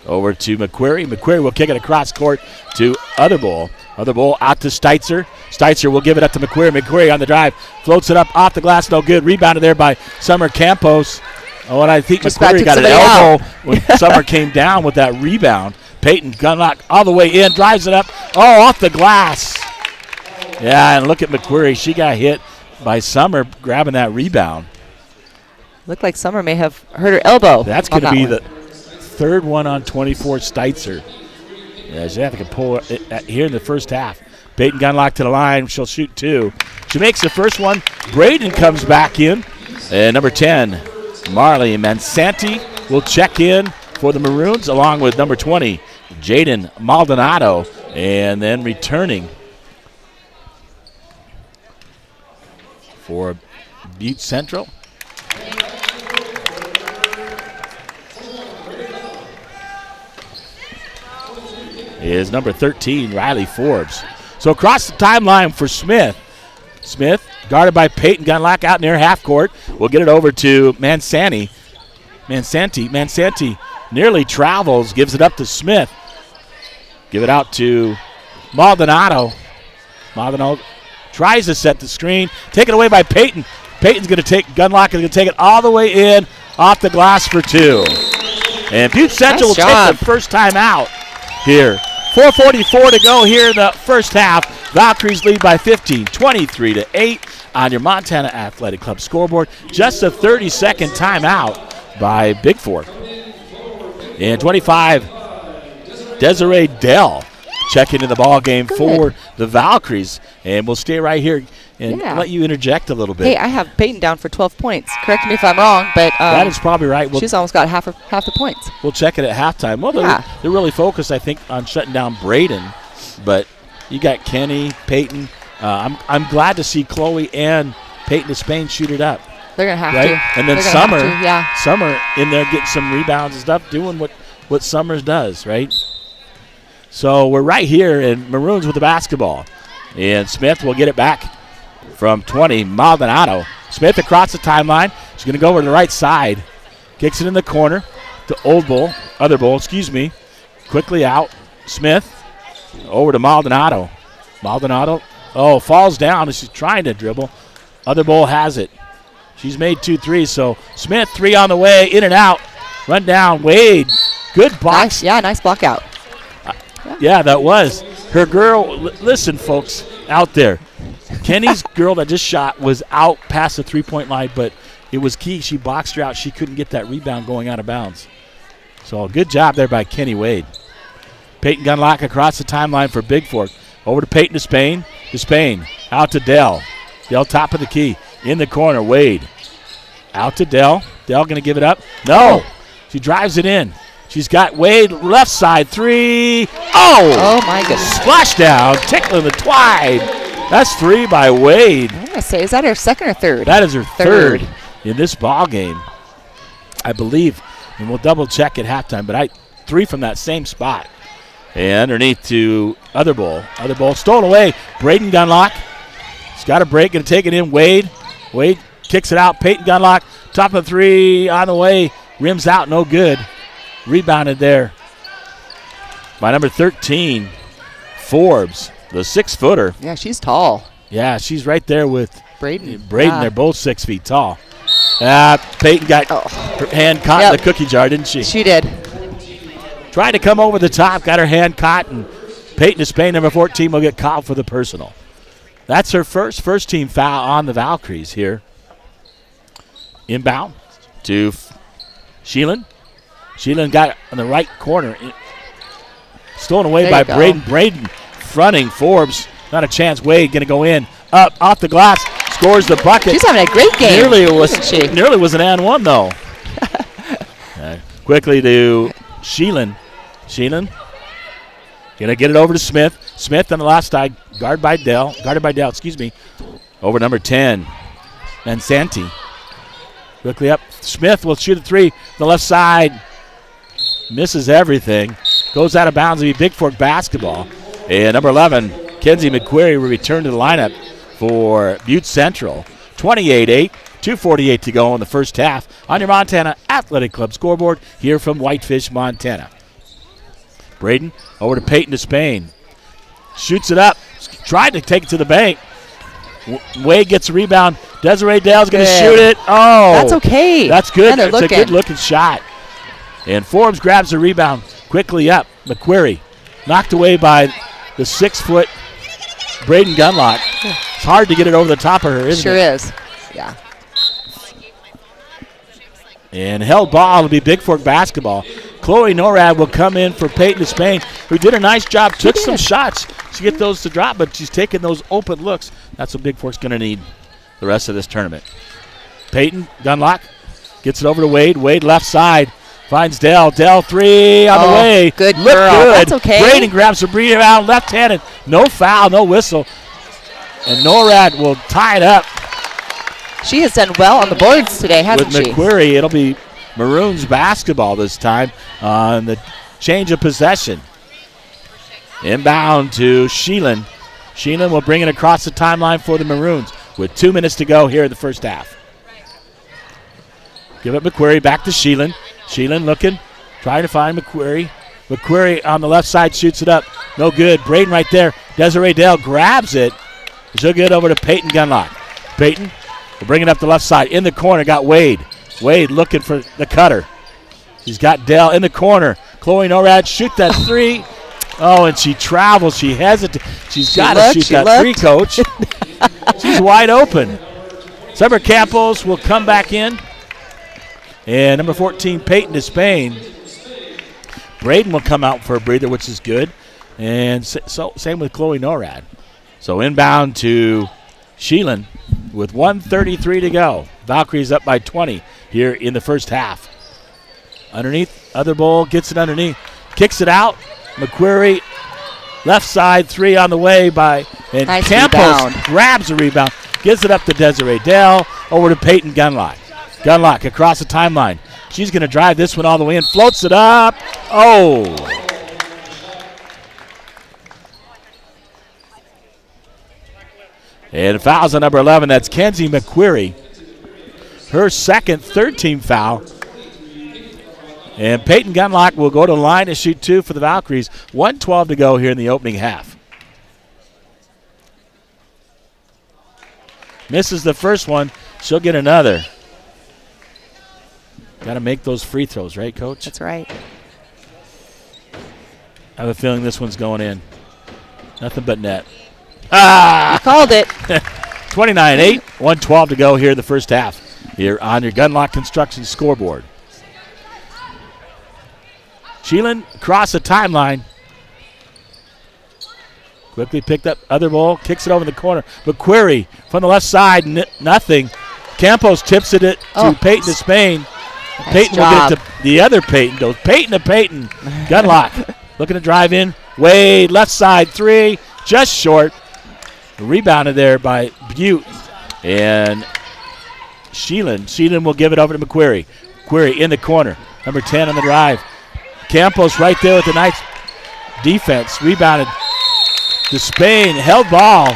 S1: Over to McQuarrie. McQuarrie will kick it across court to Otherbull. Otherbull out to Steitzer. Steitzer will give it up to McQuarrie. McQuarrie on the drive. Floats it up off the glass. No good. Rebounded there by Summer Campos. Oh, and I think McQuarrie got an elbow when Summer came down with that rebound. Peyton Gunlock all the way in. Drives it up. Oh, off the glass. Yeah, and look at McQuarrie. She got hit by Summer grabbing that rebound.
S3: Looked like Summer may have hurt her elbow.
S1: That's going to be the third one on 24, Steitzer. Yeah, she have to pull it here in the first half. Peyton Gunlock to the line. She'll shoot 2. She makes the first one. Braden comes back in. And number 10, Marley Mansanti will check in for the Maroons along with number 20, Jaden Maldonado. And then returning for Butte Central is number 13, Riley Forbes. So across the timeline for Smith. Smith, guarded by Peyton Gunlock out near half court. We'll get it over to Mansanti. Mansanti nearly travels, gives it up to Smith. Give it out to Maldonado. Maldonado tries to set the screen. Taken away by Peyton. Peyton's going to take, Gunlock is going to take it all the way in, off the glass for 2. And Butte Central will take the first time out here. 4:44 to go here in the first half. Valkyries lead by 15, 23-8 on your Montana Athletic Club scoreboard. Just a 30-second timeout by Bigfork. And 25, Desiree Dell checking in the ball game for the Valkyries. And we'll stay right here and let you interject a little bit.
S3: Hey, I have Peyton down for 12 points. Correct me if I'm wrong, but
S1: that is probably right.
S3: She's almost got half the points.
S1: We'll check it at halftime. Well, they're really focused, I think, on shutting down Braden. But you got Kenny, Peyton. I'm glad to see Chloe and Peyton Despain shoot it up.
S3: They're going to have to.
S1: And then Summer in there getting some rebounds and stuff, doing what Summers does, right? So we're right here, and Maroons with the basketball. And Smith will get it back from 20, Maldonado. Smith across the timeline. She's going to go over to the right side. Kicks it in the corner to Otherbull. Quickly out. Smith over to Maldonado. Maldonado, falls down as she's trying to dribble. Otherbull has it. She's made 2 threes, so Smith 3 on the way, in and out. Run down, Wade. Good box.
S3: Nice block out.
S1: Yeah, that was. Her girl, listen, folks, out there. Kenny's girl that just shot was out past the three-point line, but it was key. She boxed her out. She couldn't get that rebound going out of bounds. So good job there by Kenny Wade. Peyton Gunlock across the timeline for Bigfork. Over to Peyton Despain. Out to Dell. Dell top of the key. In the corner, Wade. Out to Dell. Dell going to give it up. No. She drives it in. She's got Wade left side 3. Oh
S3: my goodness.
S1: Splashdown, tickling the twine. That's 3 by Wade.
S3: I'm going to say, is that her second or third?
S1: That is her third in this ball game, I believe. And we'll double check at halftime, but 3 from that same spot. And underneath to Other Bowl. Other Bowl stolen away. Braden Gunlock. She's got a break, going to take it in. Wade kicks it out. Peyton Gunlock, top of 3 on the way. Rims out, no good. Rebounded there by number 13, Forbes, the 6-footer.
S3: Yeah, she's tall.
S1: Yeah, she's right there with
S3: Braden.
S1: They're both 6 feet tall. Peyton got her hand caught in the cookie jar, didn't she?
S3: She did.
S1: Tried to come over the top, got her hand caught, and Peyton Despain, number 14, will get called for the personal. That's her first team foul on the Valkyries here. Inbound to Sheelan. Sheelan got on the right corner. Stolen away by Braden. Braden fronting Forbes. Not a chance. Wade going to go in. Up, off the glass. Scores the bucket.
S3: She's having a great game.
S1: Nearly was an and one, though. Quickly to Sheelan. Sheelan going to get it over to Smith. Smith on the left side. Guarded by Dell. Over number 10. And Santi. Quickly up. Smith will shoot a 3 on the left side. Misses everything. Goes out of bounds to be Bigfork basketball. And number 11, Kenzie McQuarrie, will return to the lineup for Butte Central. 28-8, 2:48 to go in the first half on your Montana Athletic Club scoreboard here from Whitefish, Montana. Braden over to Peyton Despain. Shoots it up. Tried to take it to the bank. Wade gets a rebound. Desiree Dale's going to shoot it. Oh.
S3: That's okay.
S1: That's good. It's a good-looking shot. And Forbes grabs the rebound quickly up. McQuarrie knocked away by the 6-foot Braden Gunlock. It's hard to get it over the top of her, isn't it?
S3: Sure is. Yeah.
S1: And held ball will be Bigfork basketball. Chloe Norad will come in for Peyton Despain, who did a nice job, took some shots to get those to drop, but she's taking those open looks. That's what Bigfork's going to need the rest of this tournament. Peyton Gunlock gets it over to Wade. Wade left side. Finds Dell. Dell 3 on the way.
S3: Good
S1: girl.
S3: That's okay.
S1: Braden grabs the rebound left-handed. No foul, no whistle. And Norad will tie it up.
S3: She has done well on the boards today, hasn't she?
S1: With McQuarrie, it'll be Maroons basketball this time on the change of possession. Inbound to Sheelan. Sheelan will bring it across the timeline for the Maroons with 2 minutes to go here in the first half. Give it McQuarrie, back to Sheelan. Sheelan looking, trying to find McQuarrie. McQuarrie on the left side shoots it up. No good. Braden right there. Desiree Dale grabs it. She'll get over to Peyton Gunlock. Peyton will bring it up the left side. In the corner, got Wade. Wade looking for the cutter. She's got Dell in the corner. Chloe Norad shoot that 3. Oh, and she travels. She hesitates. She's got to shoot that 3, Coach. She's wide open. Summer Campos will come back in. And number 14, Peyton Despain. Braden will come out for a breather, which is good. And so same with Chloe Norad. So inbound to Sheelan with 1:33 to go. Valkyries up by 20 here in the first half. Underneath, Other Bowl gets it underneath. Kicks it out. McQuarrie, left side, 3 on the way and
S3: nice
S1: Campos
S3: rebound.
S1: Grabs the rebound. Gives it up to Desiree Dale. Over to Peyton Gunlock. Gunlock across the timeline. She's going to drive this one all the way in. Floats it up. Oh. And fouls on number 11. That's Kenzie McQuarrie. Her second, third-team foul. And Peyton Gunlock will go to the line to shoot 2 for the Valkyries. 1:12 to go here in the opening half. Misses the first one. She'll get another. Got to make those free throws, right, Coach?
S3: That's right.
S1: I have a feeling this one's going in. Nothing but net. Ah!
S3: You called it.
S1: 29-8, 1:12 to go here in the first half. Here on your Gunlock Construction scoreboard. Sheelan across the timeline. Quickly picked up Other Bowl, kicks it over in the corner. McQuarrie from the left side, nothing. Campos tips it to Peyton Despain.
S3: Nice
S1: Peyton
S3: job.
S1: will get it to the other Peyton. Goes Peyton to Peyton. Gun lock. Looking to drive in. Wade, left side, 3. Just short. Rebounded there by Butte. And Sheelan will give it over to McQuarrie. McQuarrie in the corner. Number 10 on the drive. Campos right there with a nice defense. Rebounded to Spain. Held ball.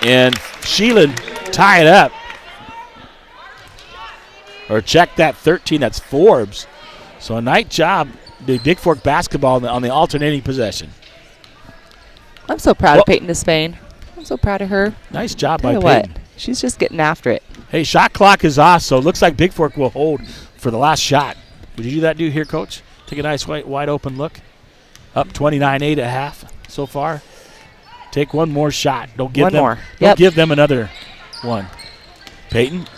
S1: And Sheelan tie it up. Or check that 13. That's Forbes. So a nice job. The Bigfork basketball on the alternating possession.
S3: I'm so proud of Peyton Despain. I'm so proud of her.
S1: Nice job
S3: Tell
S1: by
S3: you
S1: Peyton.
S3: what, she's just getting after it.
S1: Hey, shot clock is off, so it looks like Bigfork will hold for the last shot. Would you do that here, Coach? Take a nice wide open look. Up 29-8 at half so far. Take one more shot. Don't give them another one. Peyton,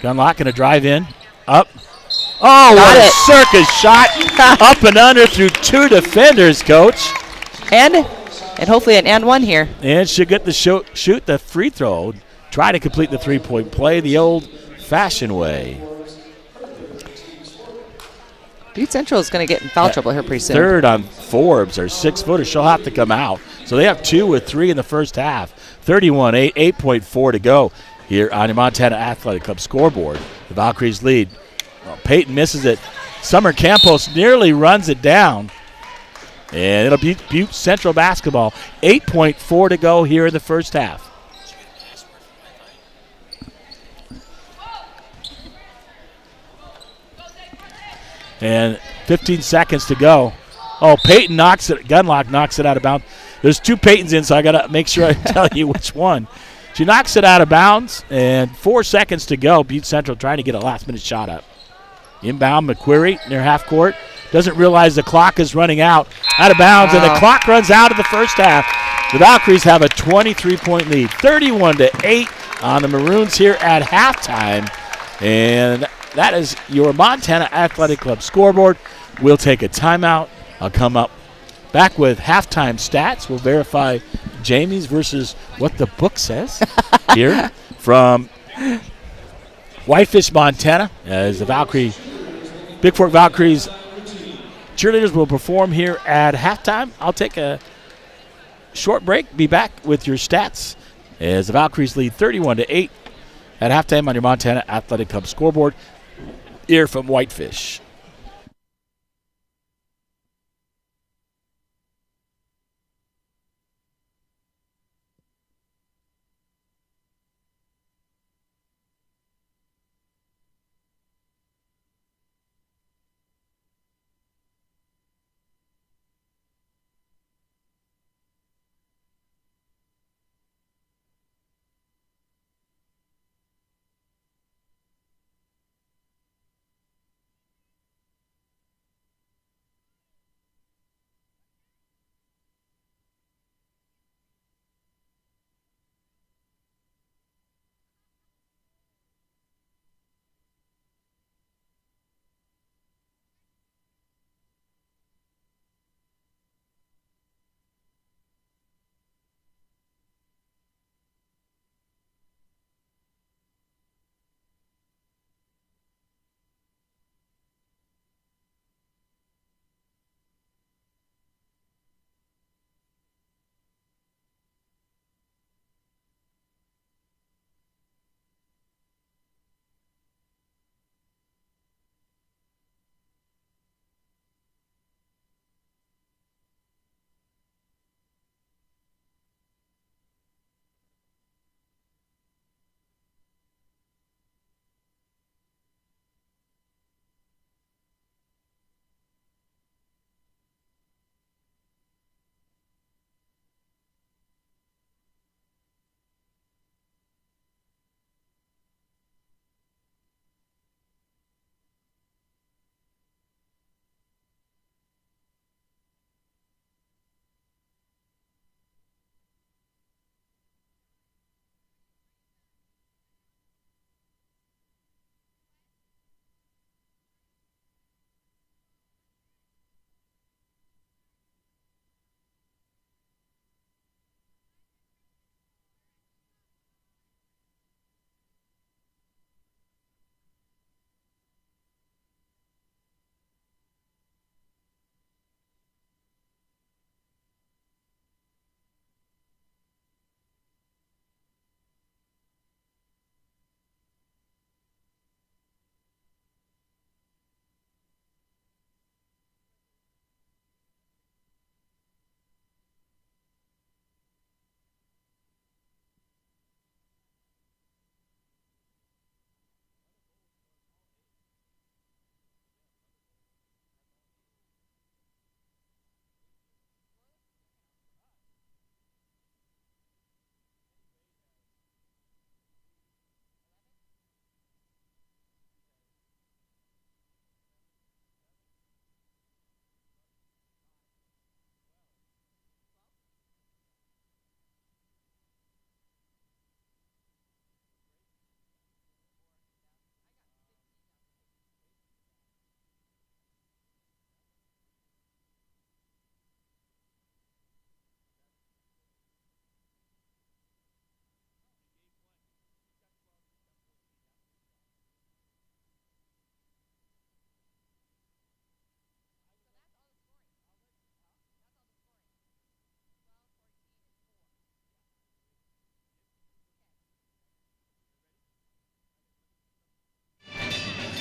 S1: gun lock and a drive in. Up. Oh, what a circus shot. Up and under through 2 defenders, Coach.
S3: And hopefully an and one here.
S1: And she'll get the shoot the free throw. Try to complete the 3-point play the old-fashioned way.
S3: Butte Central is going to get in foul trouble here pretty soon.
S1: Third on Forbes, our 6-footer. She'll have to come out. So they have 2 with 3 in the first half. 31-8, 8.4 to go here on your Montana Athletic Club scoreboard. The Valkyries lead. Well, Peyton misses it. Summer Campos nearly runs it down. And it'll be Butte Central basketball. 8.4 to go here in the first half. And 15 seconds to go. Oh, Peyton knocks it. Gunlock knocks it out of bounds. There's 2 Peytons in, so I got to make sure I tell you which one. She knocks it out of bounds, and 4 seconds to go. Butte Central trying to get a last-minute shot up. Inbound, McQuarrie near half court. Doesn't realize the clock is running out of bounds, and the clock runs out of the first half. The Valkyries have a 23-point lead, 31-8 on the Maroons here at halftime. And that is your Montana Athletic Club scoreboard. We'll take a timeout. I'll come up back with halftime stats. We'll verify Jamie's versus what the book says here from Whitefish, Montana, as the Bigfork Valkyries cheerleaders will perform here at halftime. I'll take a short break. Be back with your stats as the Valkyries lead 31-8 at halftime on your Montana Athletic Club scoreboard here from Whitefish.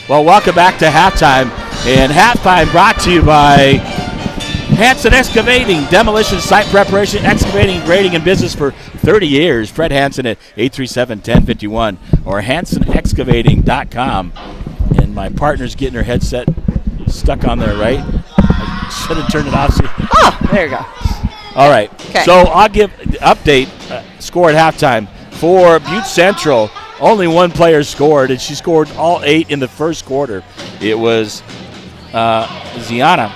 S1: Well, welcome back to halftime. And halftime brought to you by Hanson Excavating, demolition, site preparation, excavating, grading, and business for 30 years. Fred Hanson at 837-1051 or hansonexcavating.com. And my partner's getting her headset stuck on there, right? I should have turned it off.
S3: Oh, there you go.
S1: All right.
S3: Okay.
S1: So I'll give the update score at halftime. For Butte Central, only one player scored, and she scored all 8 in the first quarter. It was Ziana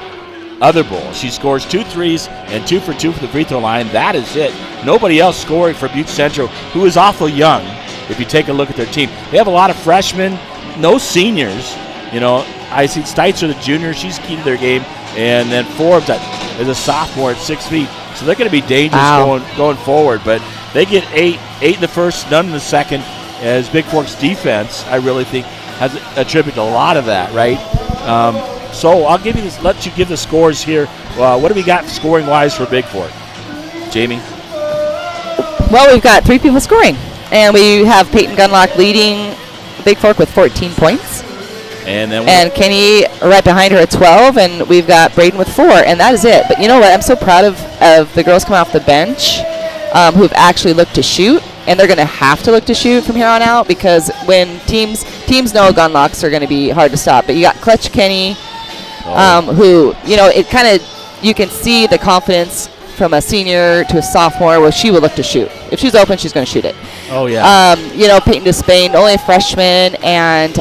S1: Otherbull. She scores 2 threes and 2 for 2 for the free throw line. That is it. Nobody else scoring for Butte Central, who is awful young if you take a look at their team. They have a lot of freshmen, no seniors. You know, I see Steitzer, the junior, she's key to their game. And then Forbes is a sophomore at 6 feet. So they're going to be dangerous going forward. But they get 8 in the first, none in the second, as Bigfork's defense, I really think, has attributed a lot of that, right? So I'll give you this, let you give the scores here. What do we got scoring-wise for Bigfork? Jamie?
S3: Well, we've got 3 people scoring. And we have Peyton Gunlock leading Bigfork with 14 points. And Kenny right behind her at 12, and we've got Braden with 4, and that is it. But you know what? I'm so proud of the girls coming off the bench who've actually looked to shoot, and they're going to have to look to shoot from here on out because when teams know gunlocks are going to be hard to stop. But you got Clutch Kenny, who, you know, it kind of, you can see the confidence from a senior to a sophomore where she will look to shoot. If she's open, she's going to shoot it.
S1: Oh, yeah.
S3: You know, Peyton Despain, only a freshman, and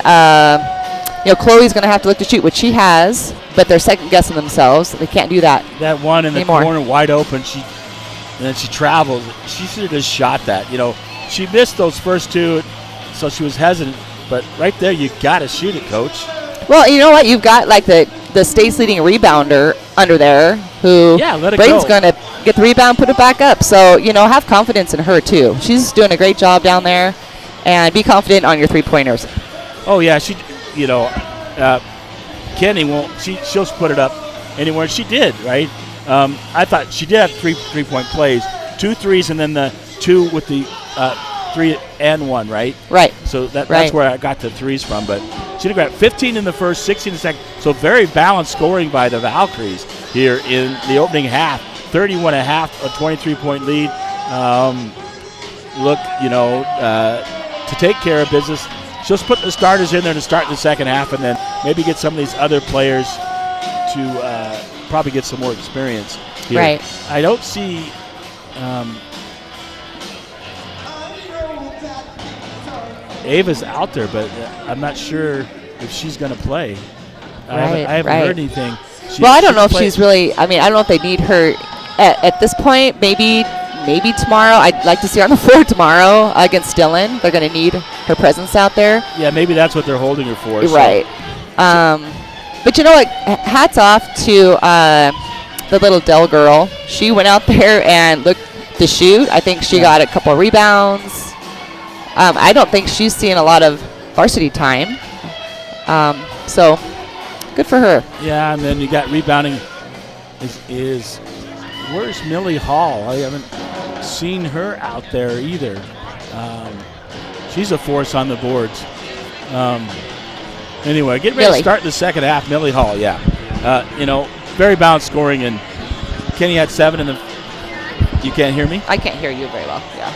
S3: you know, Chloe's going to have to look to shoot, which she has, but they're second-guessing themselves. They can't do that
S1: That one in
S3: anymore.
S1: The corner wide open, and then she travels. She should have just shot that. You know, she missed those first 2, so she was hesitant. But right there, you got to shoot it, Coach.
S3: Well, you know what? You've got, like, the state's leading rebounder under there who
S1: let it
S3: Braden's
S1: go.
S3: going to get the rebound, put it back up. So, you know, have confidence in her, too. She's doing a great job down there, and be confident on your three-pointers.
S1: Oh, yeah, you know, Kenny won't. She'll put it up anywhere. She did, right? I thought she did have 3-point plays, 2 threes, and then the 2 with the 3 and 1, right?
S3: Right.
S1: So that's where I got the threes from. But she did grab 15 in the first, 16 in the second. So very balanced scoring by the Valkyries here in the opening half. 31.5, a 23-point lead. Look, you know, to take care of business. Just put the starters in there to start the second half and then maybe get some of these other players to probably get some more experience here.
S3: Right.
S1: I don't see Ava's out there, but I'm not sure if she's going to play. I haven't heard anything.
S3: I don't know if she's really – I mean, I don't know if they need her at this point. Maybe tomorrow. I'd like to see her on the floor tomorrow against Dillon. They're going to need her presence out there.
S1: Yeah, maybe that's what they're holding her for.
S3: Right. But you know what? Hats off to the little Dell girl. She went out there and looked to shoot. I think she got a couple of rebounds. I don't think she's seeing a lot of varsity time. So good for her.
S1: Yeah, and then you got rebounding is where's Millie Hall? I haven't seen her out there either. She's a force on the boards. Anyway, get ready to start the second half. Millie Hall, yeah. You know, very balanced scoring, and Kenny had 7 in the. You can't hear me?
S3: I can't hear you very well. Yeah.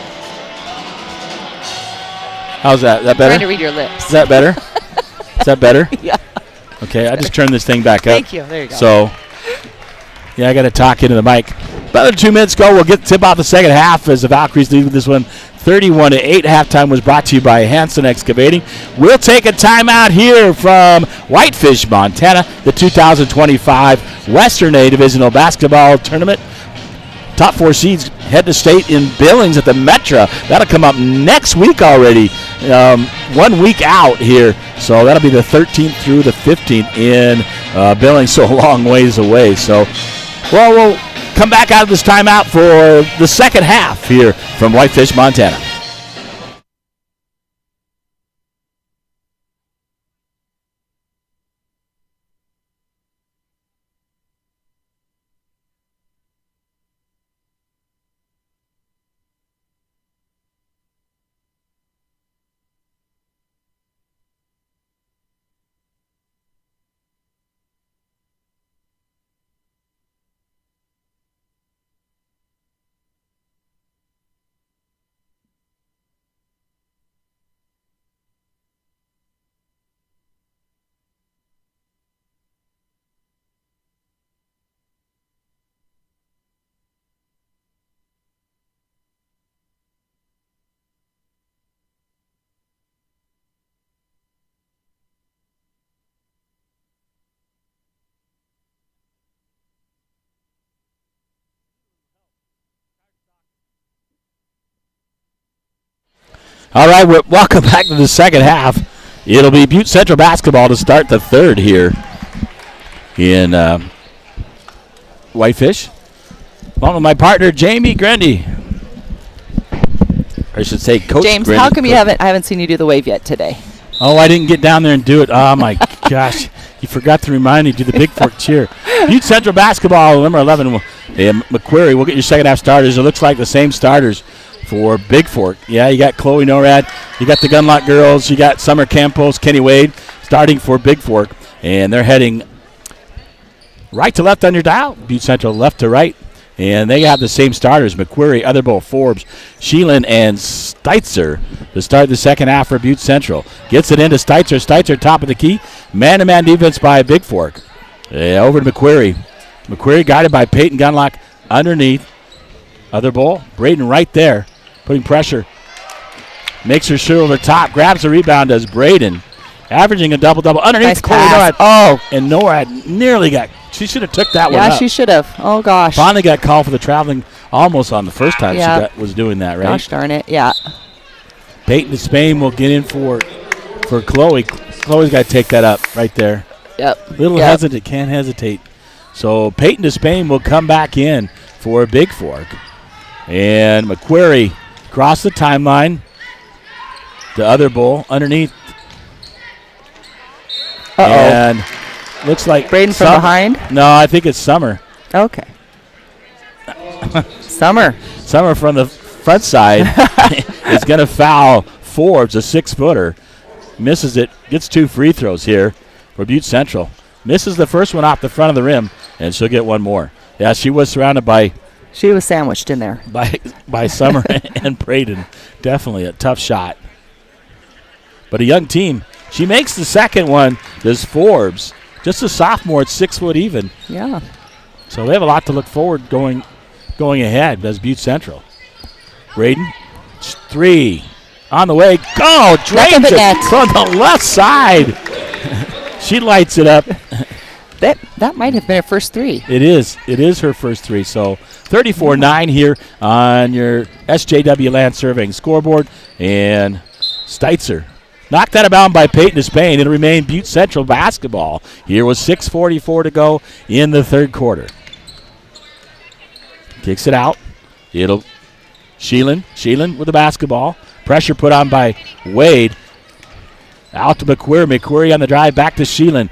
S1: How's that? Is that better?
S3: I'm trying to read your lips.
S1: Is that better? Is that better?
S3: Yeah.
S1: Okay, I just turned this thing back up.
S3: Thank you. There you go.
S1: So, yeah, I got to talk into the mic. About 2 minutes ago, we'll tip off the second half as the Valkyries lead with this one 31-8. Halftime was brought to you by Hanson Excavating. We'll take a timeout here from Whitefish, Montana, the 2025 Western A Divisional Basketball Tournament. Top 4 seeds head to state in Billings at the Metra. That'll come up next week already. 1 week out here. So that'll be the 13th through the 15th in Billings, so a long ways away. So, well, we'll come back out of this timeout for the second half here from Whitefish, Montana. All right, welcome back to the second half. It'll be Butte Central basketball to start the third here in Whitefish. Along with my partner, Jamie Grundy. I should say Coach
S3: James,
S1: Grundy.
S3: how come I haven't seen you do the wave yet today?
S1: Oh, I didn't get down there and do it. Oh, my gosh. You forgot to remind me to do the Bigfork cheer. Butte Central basketball, number 11. McQuarrie, we'll get your second half starters. It looks like the same starters for Bigfork. Yeah, you got Chloe Norad. You got the Gunlock girls. You got Summer Campos, Kenny Wade starting for Bigfork. And they're heading right to left on your dial. Butte Central left to right. And they have the same starters, McQuarrie, Otherbowl, Forbes, Sheelan, and Steitzer to start the second half for Butte Central. Gets it into Steitzer. Steitzer top of the key. Man-to-man defense by Bigfork. Over to McQuarrie. McQuarrie guided by Peyton Gunlock underneath. Otherbowl. Braden right there, putting pressure. Makes her shoot over top. Grabs the rebound as Braden. Averaging a double-double underneath.
S3: Nice pass. Oh.
S1: And Norad nearly got. She should have took that one up.
S3: Yeah, she should have. Oh, gosh.
S1: Finally got called for the traveling almost on the first time she was doing that, right?
S3: Gosh darn it, yeah.
S1: Peyton Spain will get in for Chloe. Chloe's got to take that up right there.
S3: Yep.
S1: Little hesitant, can't hesitate. So Peyton Spain will come back in for Bigfork. And McQuarrie across the timeline. The other bull underneath. And looks like
S3: Braden from behind?
S1: No, I think it's Summer.
S3: Okay. Summer
S1: from the front side is going to foul Forbes, a 6-footer. Misses it, gets 2 free throws here for Butte Central. Misses the first one off the front of the rim, and she'll get one more. Yeah, she was surrounded by...
S3: She was sandwiched in there.
S1: By Summer and Braden. Definitely a tough shot. But a young team. She makes the second one, does Forbes. Just a sophomore at 6 foot even.
S3: Yeah.
S1: So they have a lot to look forward going ahead, does Butte Central. Braden, 3. On the way. Go! Drains it from the left side. She lights it up.
S3: That might have been her first 3.
S1: It is. It is her first 3. So 34-9 here on your SJW Land Surveying scoreboard. And Steitzer knocked out of bounds by Peyton Spain. It'll remain Butte Central basketball. Here was 6:44 to go in the third quarter. Kicks it out. It'll Sheelan with the basketball. Pressure put on by Wade. Out to McQuarrie. McQuarrie on the drive back to Sheelan.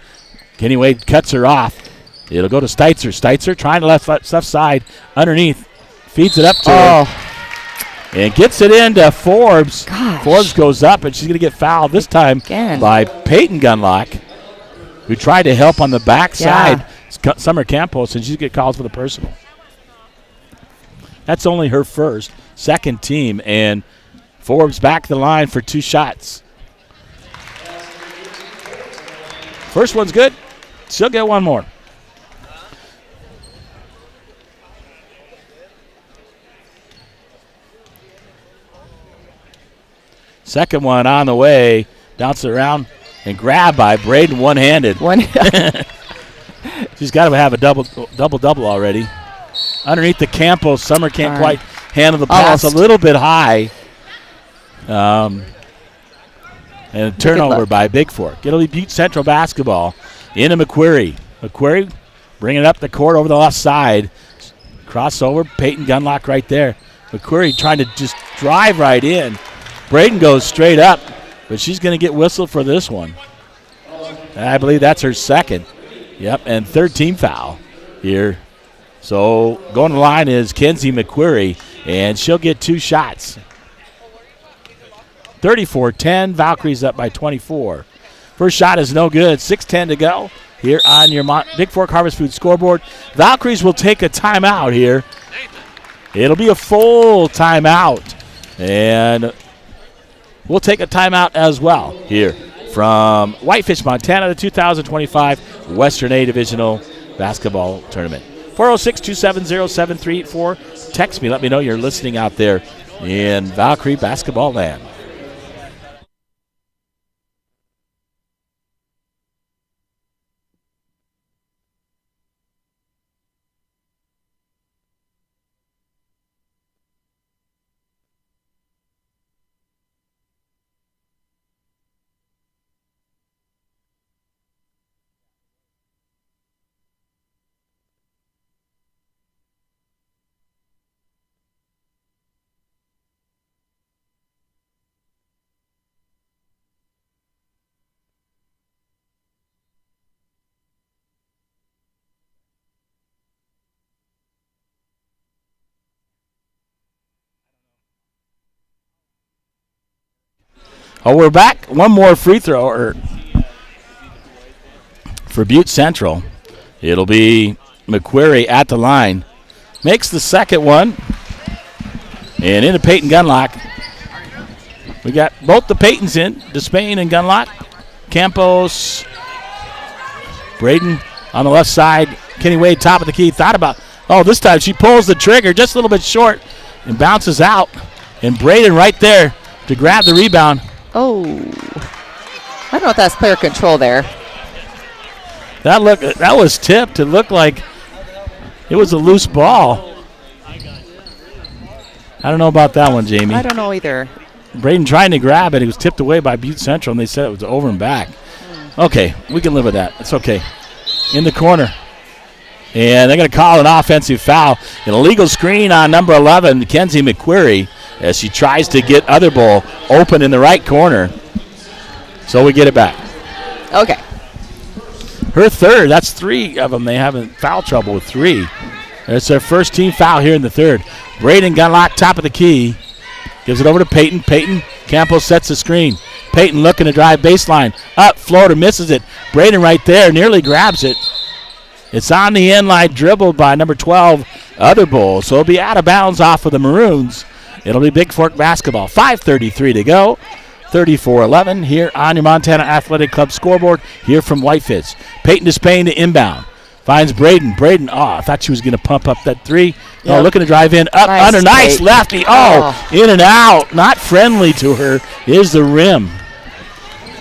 S1: Kenny Wade cuts her off. It'll go to Steitzer. Steitzer trying to left side underneath. Feeds it up to her. And gets it into Forbes.
S3: Gosh.
S1: Forbes goes up, and she's going to get fouled this time by Peyton Gunlock, who tried to help on the backside. Yeah. Summer Campos, and she's going to get called for the personal. That's only her second team, and Forbes back to the line for 2 shots. First one's good. She'll get one more. Second one on the way. Bounce it around and grabbed by Braden one-handed. She's got to have a double-double already. Underneath the Campos, Summer can't quite handle the pass. A little bit high. And a turnover by Bigfork. It'll be Butte Central basketball into McQuarrie. McQuarrie bringing it up the court over the left side. Crossover, Peyton Gunlock right there. McQuarrie trying to just drive right in. Braden goes straight up, but she's going to get whistled for this one. I believe that's her second. Yep, and third team foul here. So going to the line is Kenzie McQuarrie, and she'll get 2 shots. 34-10, Valkyries up by 24. First shot is no good, 6:10 to go here on your Bigfork Harvest Food scoreboard. Valkyries will take a timeout here. It'll be a full timeout, and we'll take a timeout as well here from Whitefish, Montana, the 2025 Western A Divisional Basketball Tournament. 406-270-7384. Text me. Let me know you're listening out there in Valkyrie basketball land. Oh, we're back. One more free throw for Butte Central. It'll be McQuarrie at the line. Makes the second one. And into Peyton Gunlock. We got both the Peytons in, Despain and Gunlock. Campos, Braden on the left side. Kenny Wade, top of the key. Thought about, this time she pulls the trigger just a little bit short and bounces out. And Braden right there to grab the rebound.
S3: Oh. I don't know if that's player control there.
S1: That was tipped. It looked like it was a loose ball. I don't know about that one, Jamie.
S3: I don't know either.
S1: Braden trying to grab it. He was tipped away by Butte Central, and they said it was over and back. Okay, we can live with that. It's okay. In the corner. And they're going to call an offensive foul. An illegal screen on number 11, Kenzie McQuarrie, as she tries to get Otherbull open in the right corner. So we get it back.
S3: Okay.
S1: Her third. That's 3 of them. They haven't foul trouble with 3. It's their first team foul here in the third. Braden Gunlock, top of the key. Gives it over to Peyton. Peyton, Campos sets the screen. Peyton looking to drive baseline. Up, Florida misses it. Braden right there, nearly grabs it. It's on the end line, dribbled by number 12, Otherbull. So it'll be out of bounds off of the Maroons. It'll be Bigfork basketball. 5:33 to go. 34-11 here on your Montana Athletic Club scoreboard. Here from Whitefits. Peyton Despain to inbound. Finds Braden. Braden, I thought she was going to pump up that 3. No, looking to drive in. Up,
S3: nice
S1: under, nice lefty. In and out. Not friendly to her is the rim.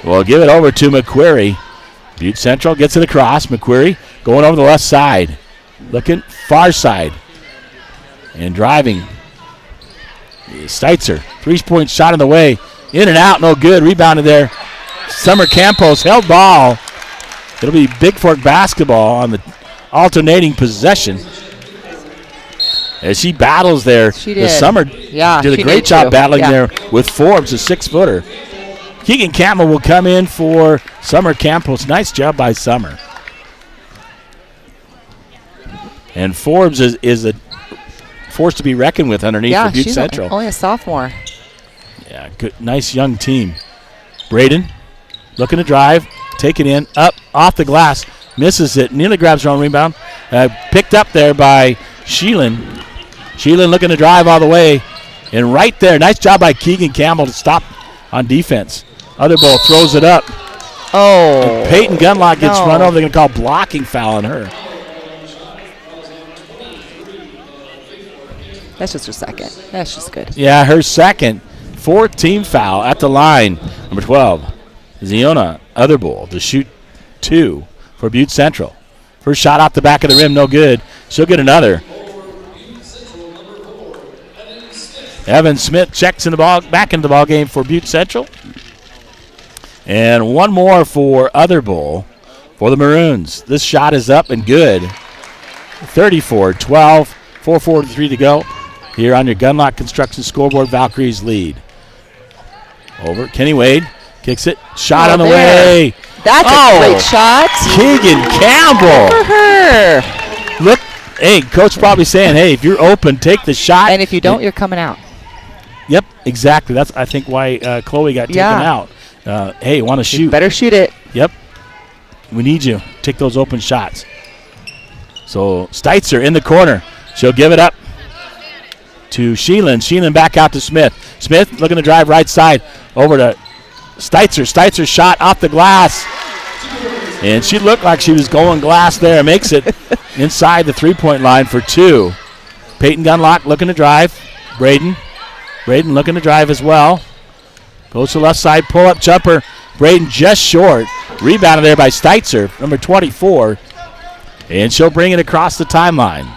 S1: We'll give it over to McQuarrie. Butte Central gets it across. McQuarrie going over the left side. Looking far side. And driving. Steitzer. 3-point shot in the way. In and out, no good. Rebounded there. Summer Campos held ball. It'll be Bigfork basketball on the alternating possession. As she battles there.
S3: She did.
S1: Summer did a great job battling there with Forbes, a 6-footer. Keegan Campbell will come in for Summer Campos. Nice job by Summer. And Forbes is a force to be reckoned with underneath for Butte Central.
S3: Yeah, she's only a sophomore.
S1: Yeah, good, nice young team. Braden looking to drive, take it in, up, off the glass, misses it, nearly grabs her own rebound. Picked up there by Sheelan. Sheelan looking to drive all the way. And right there, nice job by Keegan Campbell to stop on defense. Otherbull throws it up. And Peyton Gunlock gets run over. They're going to call blocking foul on her.
S3: That's just her second. That's just good.
S1: Yeah, her second. 4th team foul at the line. Number 12, Ziona Otherbull to shoot 2 for Butte Central. First shot off the back of the rim, no good. She'll get another. Evan Smith checks in the ball, back into the ball game for Butte Central. And one more for Otherbull for the Maroons. This shot is up and good. 34-12, 4:43 to go. Here on your Gunlock Construction scoreboard, Valkyries lead. Over, Kenny Wade kicks it. Shot on the way.
S3: That's a great shot.
S1: Keegan Campbell.
S3: For her.
S1: Look, hey, coach probably saying, hey, if you're open, take the shot.
S3: And if you don't, you're coming out.
S1: Yep, exactly. That's, I think, why Chloe got taken out. Hey, want to shoot.
S3: You better shoot it.
S1: Yep. We need you. Take those open shots. So Steitzer in the corner. She'll give it up to Sheelan. Sheelan back out to Smith. Smith looking to drive right side over to Steitzer. Steitzer's shot off the glass. And she looked like she was going glass there. Makes it inside the 3-point line for 2. Peyton Gunlock looking to drive. Braden looking to drive as well. Goes to the left side, pull-up jumper. Braden just short. Rebounded there by Steitzer, number 24. And she'll bring it across the timeline.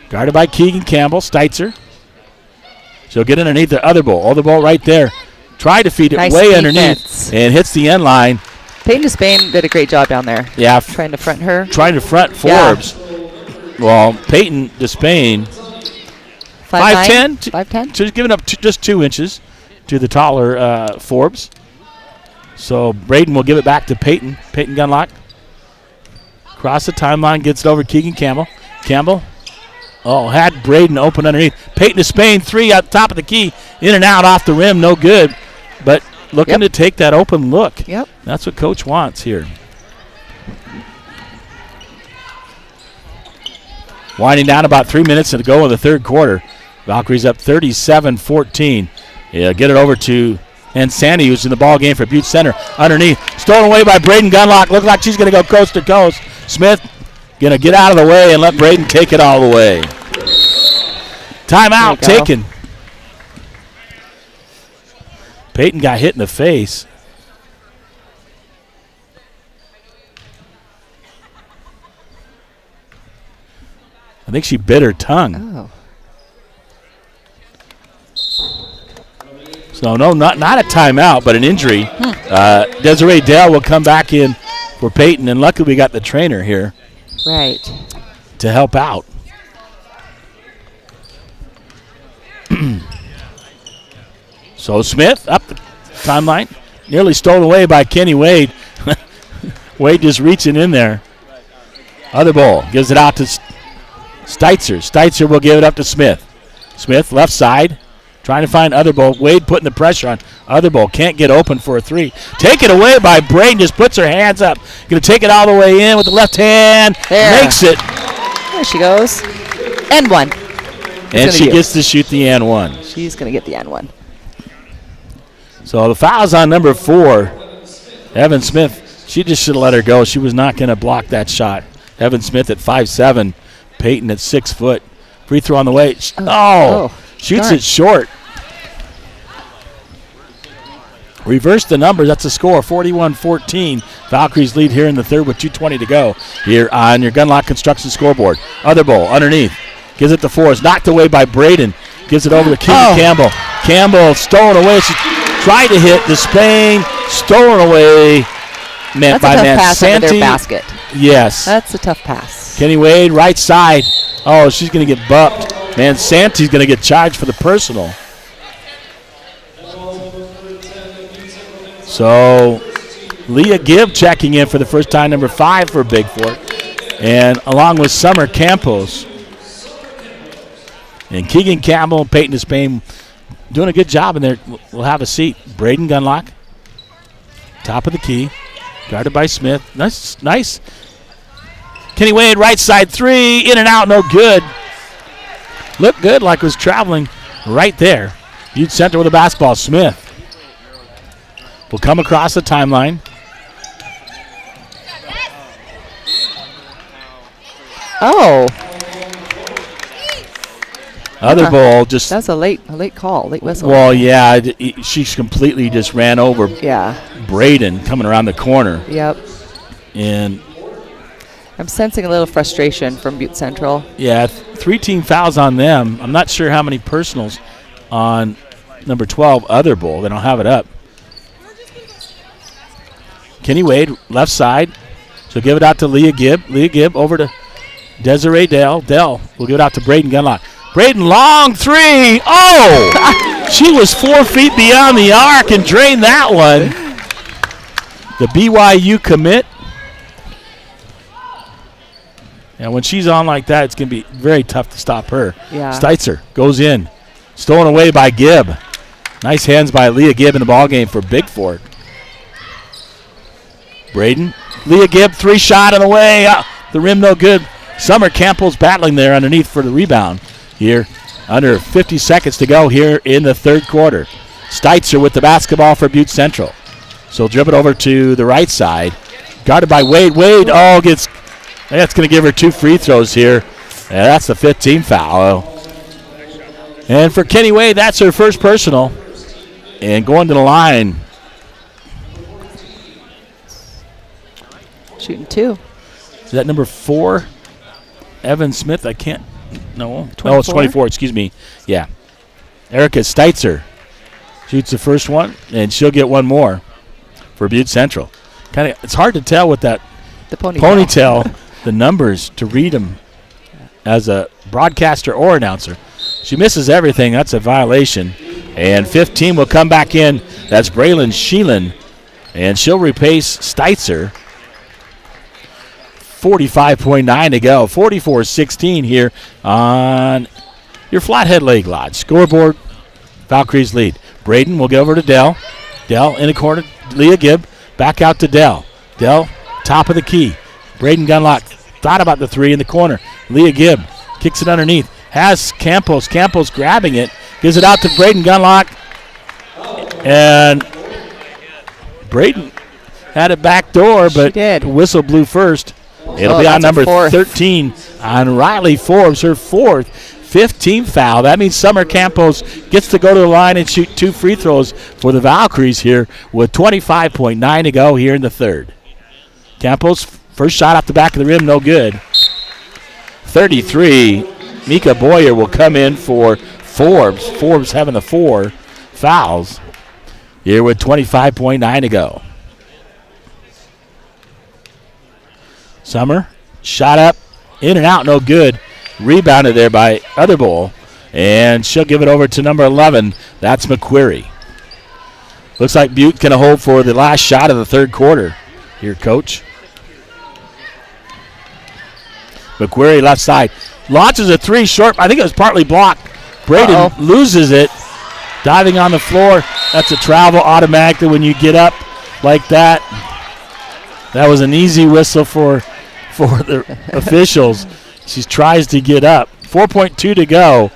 S1: Guarded by Keegan Campbell, Steitzer. She'll get underneath the Otherbull. Otherbull right there. Tried to feed it way underneath and hits the end line.
S3: Peyton Despain did a great job down there.
S1: Yeah.
S3: Trying to front her.
S1: Trying to front Forbes. Yeah. Well, Peyton Despain. 5'10".
S3: 5'10".
S1: She's giving up just 2 inches to the taller Forbes. So Braden will give it back to Peyton. Peyton Gunlock. Cross the timeline, gets it over Keegan Campbell. Campbell. Had Braden open underneath. Peyton Despain, 3 up top of the key. In and out off the rim, no good. but looking to take that open look.
S3: Yep.
S1: That's what Coach wants here. Winding down, about 3 minutes to go in the third quarter. Valkyries up 37-14. Yeah, get it over to Sandy, who's in the ball game for Butte Center. Underneath, stolen away by Braden Gunlock. Looks like she's going to go coast to coast. Smith going to get out of the way and let Braden take it all the way. Timeout taken. Peyton got hit in the face. I think she bit her tongue.
S3: Oh.
S1: So, no, not a timeout, but an injury. Desiree Dale will come back in for Peyton, and luckily we got the trainer here.
S3: Right.
S1: To help out. So Smith up the timeline. Nearly stolen away by Kenny Wade. Wade just reaching in there. Other ball gives it out to Steitzer. Steitzer will give it up to Smith. Smith left side. Trying to find Otherbowl. Wade putting the pressure on. Otherbowl can't get open for a three. Taken away by Braden. Just puts her hands up. Going to take it all the way in with the left hand.
S3: There.
S1: Makes it.
S3: There she goes. And one.
S1: And she gets to shoot the and one.
S3: She's going to get the and one.
S1: So the foul's on number 4. Evan Smith. She just should have let her go. She was not going to block that shot. Evan Smith at 5'7". Peyton at 6 foot. Free throw on the way. Shoots it short. Reverse the numbers. That's a score, 41-14. Valkyries lead here in the third with 2:20 to go here on your Gunlock Construction scoreboard. Other ball underneath. Gives it to Forrest. Knocked away by Braden. Gives it over to Keegan Campbell. Campbell stolen away. She tried to hit Despain. Stolen away.
S3: That's
S1: by
S3: a tough pass
S1: Santi.
S3: under their basket.
S1: Yes.
S3: That's a tough pass.
S1: Kenny Wade, right side. Oh, she's going to get bumped. Man, Santi's going to get charged for the personal. So, Leah Gibb checking in for the first time, number 5 for Bigfork. And along with Summer Campos. And Keegan Campbell and Peyton Despain doing a good job in there. We'll have a seat. Braden Gunlock, top of the key. Guarded by Smith. Nice. Kenny Wade, right side 3. In and out, no good. Looked good like it was traveling right there. Butte Center with a basketball. Smith will come across the timeline. Other ball just.
S3: That's a late call, late whistle.
S1: Well, yeah, she completely just ran over.
S3: Yeah.
S1: Braden coming around the corner.
S3: Yep.
S1: And
S3: I'm sensing a little frustration from Butte Central.
S1: Yeah, 3 team fouls on them. I'm not sure how many personals on number 12, Other Bowl. They don't have it up. Kenny Wade, left side. She'll give it out to Leah Gibb. Leah Gibb over to Desiree Dell. Dell will give it out to Braden Gunlock. Braden, long 3. Oh! She was 4 feet beyond the arc and drained that one. The BYU commit. And when she's on like that, it's going to be very tough to stop her.
S3: Yeah.
S1: Steitzer goes in. Stolen away by Gibb. Nice hands by Leah Gibb in the ballgame for Bigfork. Braden. Leah Gibb, 3 shot on the way. The rim no good. Summer Campbell's battling there underneath for the rebound. Here, under 50 seconds to go here in the third quarter. Steitzer with the basketball for Butte Central. So dribble it over to the right side. Guarded by Wade. Wade, that's going to give her 2 free throws here. Yeah, that's the 5th team foul. And for Kenny Wade, that's her first personal. And going to the line.
S3: Shooting 2.
S1: Is that number 4? Evan Smith, I can't. No.
S3: 24?
S1: Oh, it's 24, excuse me. Yeah. Erica Steitzer shoots the first one, and she'll get one more for Butte Central. It's hard to tell with that
S3: the ponytail.
S1: The numbers to read them as a broadcaster or announcer. She misses everything. That's a violation. And 15 will come back in. That's Braylon Sheelan. And she'll replace Steitzer. 45.9 to go. 44-16 here on your Flathead Lake Lodge. Scoreboard, Valkyries lead. Braden will go over to Dell.
S4: Dell in the corner. Leah Gibb back out to Dell. Dell, top of the key. Braden Gunlock thought about the three in the corner. Leah Gibb kicks it underneath. Has Campos. Campos grabbing it. Gives it out to Braden Gunlock. And Braden had it back door, but whistle blew first. It'll be on number 13 on Riley Forbes, her 15th foul. That means Summer Campos gets to go to the line and shoot 2 free throws for the Valkyries here with 25.9 to go here in the third. Campos, first shot off the back of the rim, no good. 33, Mika Boyer will come in for Forbes. Forbes having the 4 fouls here with 25.9 to go. Summer, shot up, in and out, no good. Rebounded there by Otherbull, and she'll give it over to number 11. That's McQuarrie. Looks like Butte going to hold for the last shot of the third quarter here, Coach. McQuarrie left side. Launches a 3 short. I think it was partly blocked. Braden loses it. Diving on the floor. That's a travel automatically when you get up like that. That was an easy whistle for the officials. She tries to get up. 4.2 to go.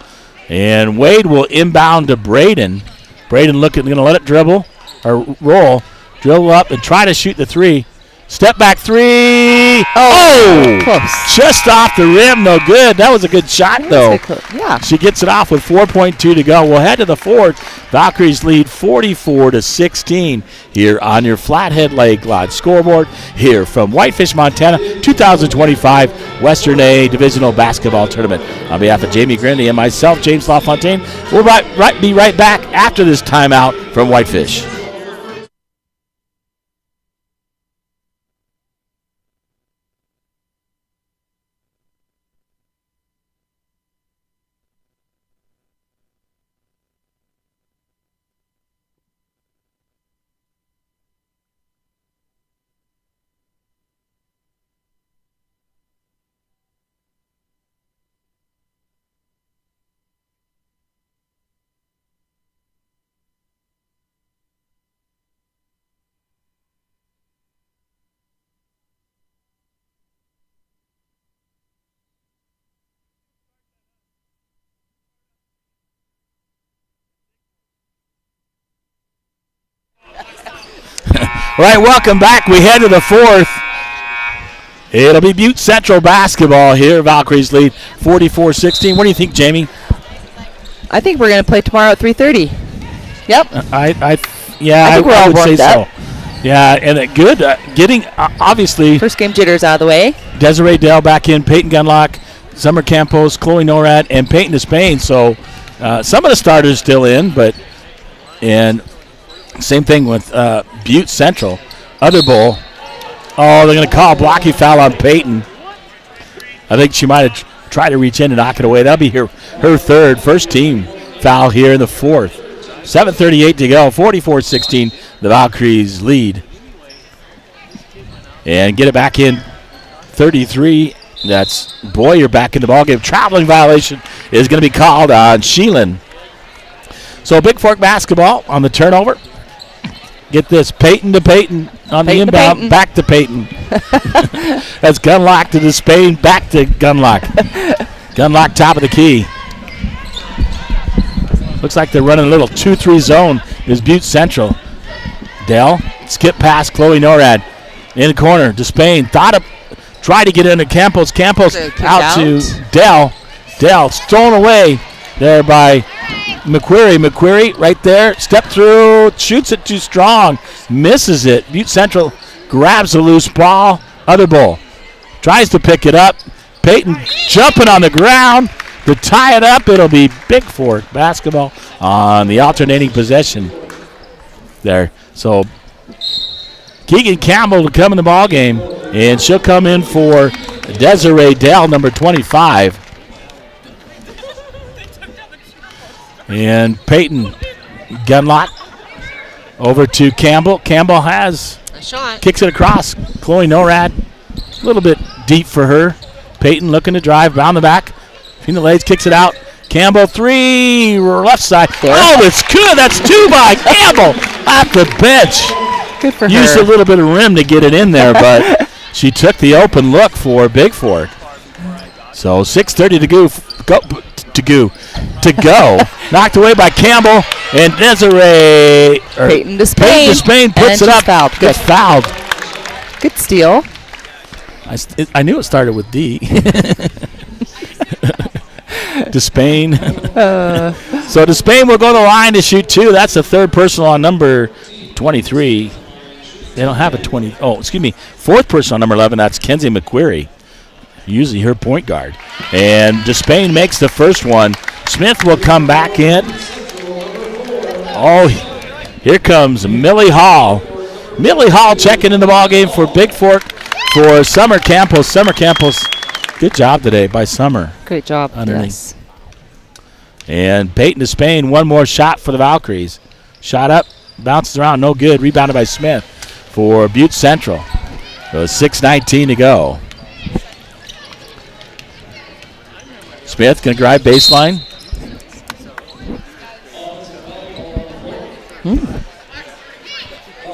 S4: And Wade will inbound to Braden. Braden going to let it dribble or roll. Dribble up and try to shoot the 3. Step back 3. Close. Just off the rim, no good. That was a good shot, though.
S3: Yeah.
S4: She gets it off with 4.2 to go. We'll head to the fourth. Valkyries lead 44-16 here on your Flathead Lake Lodge scoreboard here from Whitefish, Montana, 2025 Western A Divisional Basketball Tournament. On behalf of Jamie Grandy and myself, James LaFontaine, we'll be right back after this timeout from Whitefish. All right, welcome back. We head to the fourth. It'll be Butte Central basketball here. Valkyries lead 44-16. What do you think, Jamie?
S3: I think we're going to play tomorrow at 3:30. Yep.
S4: I think
S3: we're all
S4: would say
S3: warmed up.
S4: so. Yeah, and good. Getting, obviously.
S3: First game jitters out of the way.
S4: Desiree Dell back in, Peyton Gunlock, Summer Campos, Chloe Norad, and Peyton Despain. So some of the starters still in, and same thing with Butte Central. Otherbull. Oh, they're going to call a blocking foul on Peyton. I think she might have tried to reach in and knock it away. That'll be her first team foul here in the fourth. 7:38 to go. 44-16. The Valkyries lead. And get it back in. 33. That's Boyer back in the ballgame. Traveling violation is going to be called on Sheelan. So Bigfork basketball on the turnover. Get this, Peyton to Peyton on the inbound, back to Peyton. That's Gunlock to Despain, back to Gunlock. Gunlock top of the key. Looks like they're running a little 2-3 zone. Is Butte Central. Dell, skip past Chloe Norad. In the corner, Despain, tried to get into Campos. Campos out to Dell. Dell, stolen away there by McQuarrie. McQuarrie right there. Step through. Shoots it too strong. Misses it. Butte Central grabs a loose ball. Otherbull tries to pick it up. Peyton jumping on the ground to tie it up. It'll be Bigfork basketball on the alternating possession there. So Keegan Campbell to come in the ball game, and she'll come in for Desiree Dell, number 25. And Peyton Gunlock over to Campbell. Campbell has a shot. Kicks it across. Chloe Norad, a little bit deep for her. Peyton looking to drive, round the back. Between the legs, kicks it out. Campbell, 3, left side. Oh, it's good. That's 2 by Campbell. off the bench.
S3: Good for
S4: Used
S3: her.
S4: a little bit of rim to get it in there, but she took the open look for Bigfork. So 6:30 to go. Knocked away by Campbell, and Desiree.
S3: Peyton
S4: Peyton Despain puts it up.
S3: Fouled.
S4: Gets fouled.
S3: Good steal.
S4: I knew it started with D. Despain. So Despain will go to the line to shoot 2. That's the third personal on number 23. They don't have a 20. Oh, excuse me. Fourth person on number 11. That's Kenzie McQuarrie. Usually her point guard. And Despain makes the first one. Smith will come back in. Oh, here comes Millie Hall. Millie Hall checking in the ballgame for Bigfork for Summer Campos. Summer Campos, good job today by Summer.
S3: Great job.
S4: Underneath.
S3: Yes.
S4: And Peyton Despain, one more shot for the Valkyries. Shot up, bounces around, no good. Rebounded by Smith for Butte Central. So 6:19 to go. Smith going to drive baseline.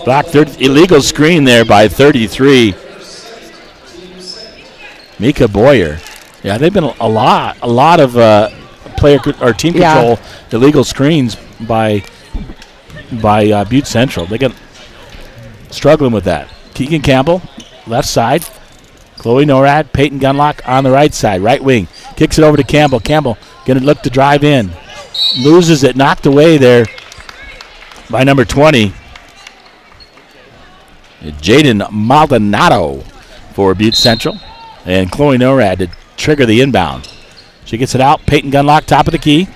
S4: Blocked illegal screen there by 33. Mika Boyer. Yeah, they've been a lot of player or team control illegal screens by Butte Central. They got struggling with that. Keegan Campbell, left side. Chloe Norad, Peyton Gunlock on the right side, right wing. Kicks it over to Campbell. Campbell going to look to drive in. Loses it, knocked away there by number 20. Jaden Maldonado for Butte Central. And Chloe Norad to trigger the inbound. She gets it out. Peyton Gunlock, top of the key.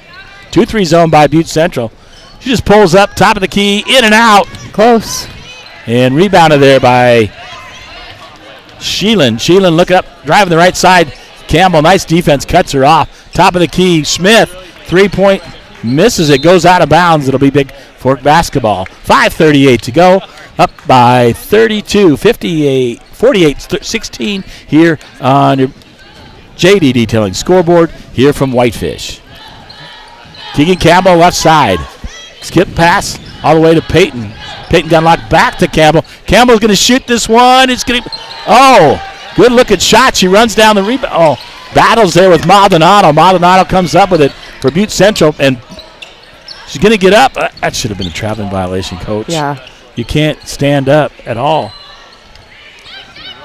S4: 2-3 zone by Butte Central. She just pulls up, top of the key, in and out.
S3: Close.
S4: And rebounded there by Sheelan. Sheelan looking up, driving the right side. Campbell, nice defense, cuts her off. Top of the key, Smith, 3-point, misses it, goes out of bounds. It'll be Bigfork basketball. 5:38 to go, up by 32, 48-16 here on your JD Detailing scoreboard here from Whitefish. Keegan Campbell, left side. Skip pass all the way to Peyton. Peyton Gunlock back to Campbell. Campbell's going to shoot this one. It's going to. Oh, good looking shot. She runs down the rebound. Oh, battles there with Maldonado. Maldonado comes up with it for Butte Central, and she's going to get up. That should have been a traveling violation, Coach.
S3: Yeah.
S4: You can't stand up at all.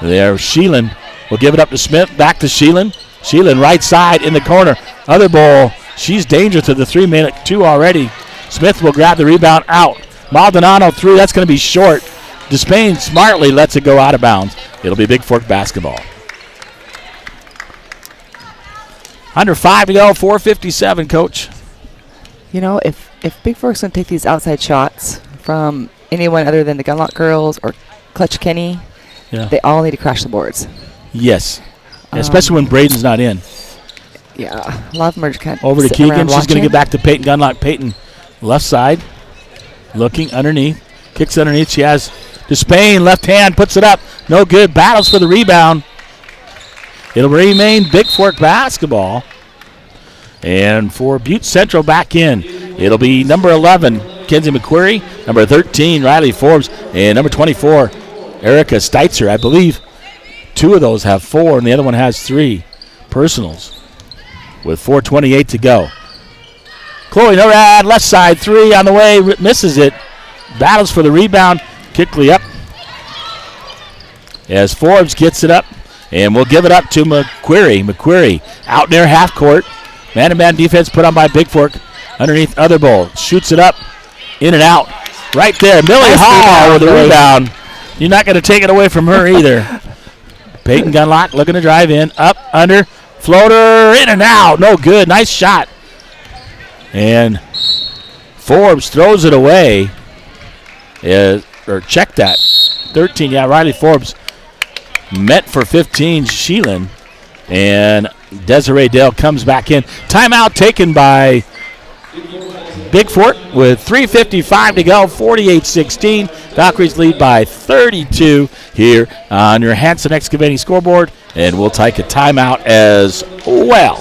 S4: There, Sheelan will give it up to Smith. Back to Sheelan. Sheelan right side in the corner. Other ball. She's dangerous to the 3-minute 2 already. Smith will grab the rebound out. Maldonado 3. That's going to be short. Despain smartly lets it go out of bounds. It'll be Bigfork basketball. Under 5 to go, 4:57, Coach.
S3: You know, if Bigfork's going to take these outside shots from anyone other than the Gunlock girls or Clutch Kenny, they all need to crash the boards.
S4: Yes, especially when Braden's not in.
S3: Yeah, a lot of them are just kind of
S4: over to Keegan. She's going to
S3: watching.
S4: get back to Peyton Gunlock. Peyton, left side, looking underneath, kicks underneath. She has Despain, left hand, puts it up. No good. Battles for the rebound. It'll remain Bigfork basketball. And for Butte Central back in, it'll be number 11, Kenzie McQuarrie, number 13, Riley Forbes, and number 24, Erica Steitzer. I believe 2 of those have 4, and the other one has 3 personals with 4:28 to go. Chloe Norad, left side, 3 on the way, misses it. Battles for the rebound, quickly up as Forbes gets it up, and we'll give it up to McQuarrie. McQuarrie out near half court. Man-to-man defense put on by Bigfork. Underneath other bowl. Shoots it up. In and out. Right there. Millie Hall with the rebound. You're not going to take it away from her either. Peyton Gunlock looking to drive in. Up, under. Floater. In and out. No good. Nice shot. And Forbes throws it away. Or check that. 13. Yeah, Riley Forbes met for 15. Sheelan. And Desiree Dale comes back in. Timeout taken by Bigfork with 3:55 to go, 48-16. Valkyries lead by 32 here on your Hanson Excavating scoreboard, and we'll take a timeout as well.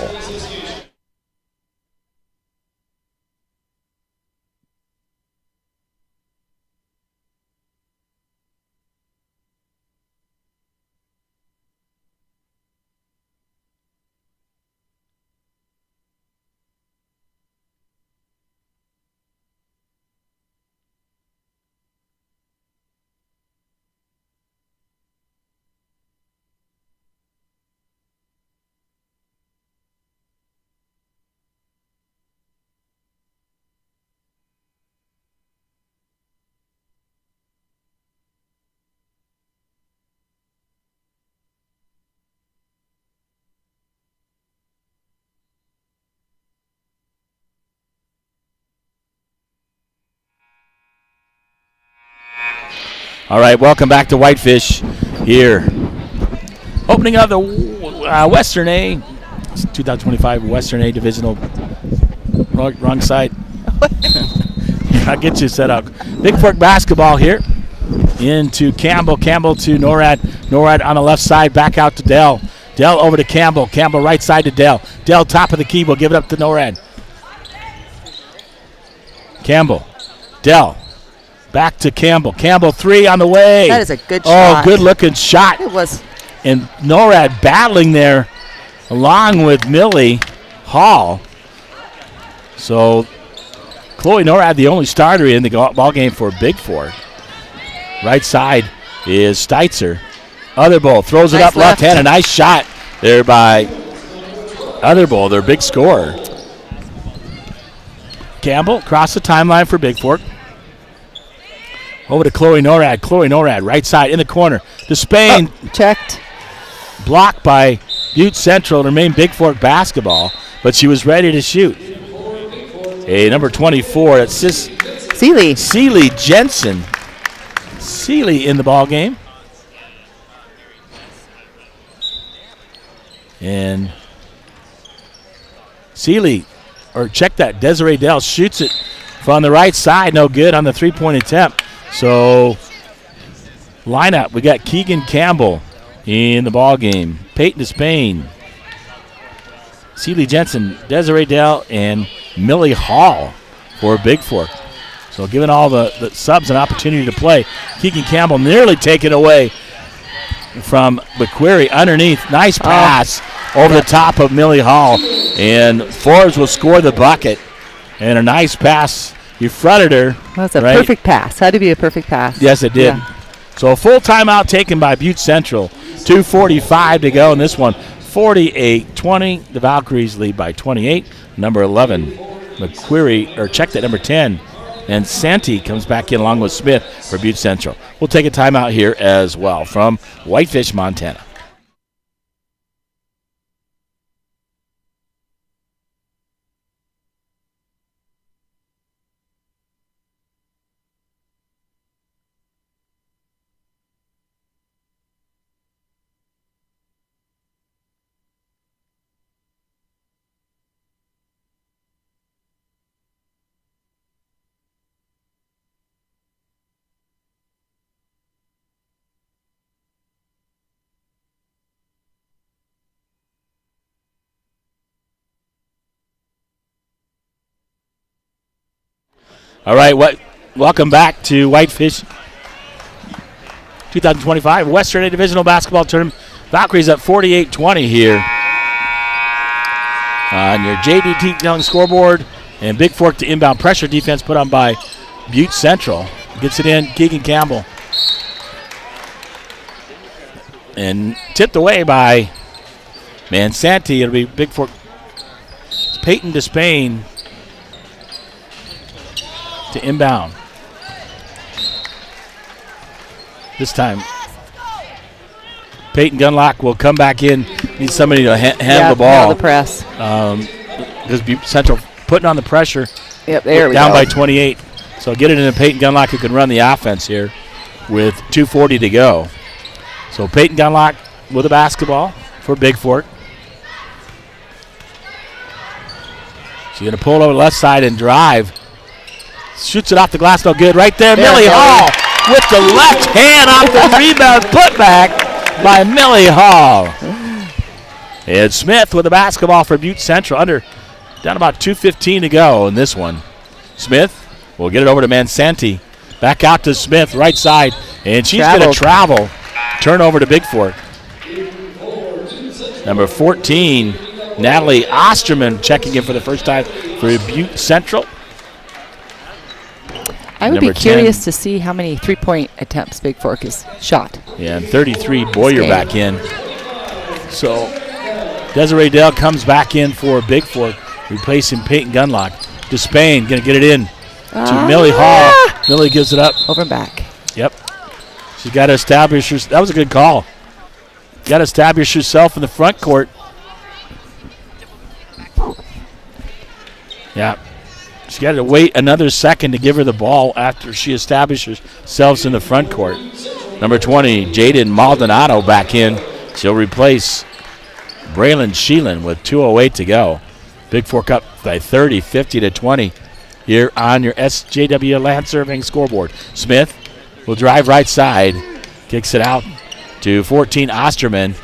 S4: All right, welcome back to Whitefish here. Opening of the Western A, 2025 Western A Divisional. Wrong side. I'll get you set up. Bigfork basketball here. Into Campbell. Campbell to Norad. Norad on the left side. Back out to Dell. Dell over to Campbell. Campbell right side to Dell. Dell top of the key. We'll give it up to Norad. Campbell. Dell. Back to Campbell. Campbell 3 on the way.
S3: That is a good shot.
S4: Oh, good looking shot.
S3: It was.
S4: And NORAD battling there along with Millie Hall. So Chloe NORAD, the only starter in the ball game for Bigfork. Right side is Steitzer. Otherbowl throws it up left hand. A nice shot there by Otherbowl, their big scorer. Campbell across the timeline for Bigfork. Over to Chloe NORAD. Chloe NORAD, right side in the corner. To Spain.
S3: Checked.
S4: Blocked by Butte Central. It remained Bigfork basketball, but she was ready to shoot. A number 24. That's Seeley Jensen. Seeley in the ball game. And Seeley, or check that, Desiree Dell shoots it from the right side. No good on the three-point attempt. So lineup, we got Keegan Campbell in the ball game. Peyton Despain, Seeley Jensen, Desiree Dell, and Millie Hall for Bigfork. So giving all the subs an opportunity to play. Keegan Campbell nearly taken away from McQuarrie underneath. Nice pass over the top of Millie Hall. And Forbes will score the bucket. And a nice pass. You fronted her.
S3: That's a perfect pass. Had to be a perfect pass.
S4: Yes, it did. Yeah. So a full timeout taken by Butte Central. 2:45 to go in this one. 48-20. The Valkyries lead by 28. Number 11, McQuarrie, or check that, number 10. And Santee comes back in along with Smith for Butte Central. We'll take a timeout here as well from Whitefish, Montana. All right, welcome back to Whitefish 2025 Western A Divisional Basketball Tournament. Valkyries at 48-20 here on your JDT Young scoreboard. And Bigfork to inbound pressure defense put on by Butte Central. Gets it in, Keegan Campbell. And tipped away by Santee. It'll be Bigfork. Peyton Despain to inbound. This time, Peyton Gunlock will come back in. Needs somebody to handle the ball.
S3: The press.
S4: Because Butte Central putting on the pressure.
S3: Yep, there we go.
S4: Down by 28. So get it into Peyton Gunlock, who can run the offense here with 2:40 to go. So Peyton Gunlock with the basketball for Bigfork. She's going to pull over the left side and drive. Shoots it off the glass, no good. Right there, Millie Hall with the left hand off the rebound. Put back by Millie Hall. And Smith with the basketball for Butte Central. Down about 2:15 to go in this one. Smith will get it over to Santee. Back out to Smith, right side. And she's going to travel. Turnover to Bigfork. Number 14, Natalie Osterman checking in for the first time for Butte Central.
S3: I would be curious to see how many three-point attempts Bigfork has shot.
S4: Yeah, and 33, Boyer back in. So Desiree Dell comes back in for Bigfork, replacing Peyton Gunlock. Despain going to get it in to Millie Hall. Millie gives it up.
S3: Over and back.
S4: Yep. She's got to establish herself. That was a good call. Got to establish herself in the front court. Yeah. She got to wait another second to give her the ball after she establishes herself in the front court. Number 20, Jaden Maldonado back in. She'll replace Braylon Sheelan with 2:08 to go. Bigfork up by 30, 50-20 here on your SJW Land Surveying scoreboard. Smith will drive right side, kicks it out to 14, Osterman.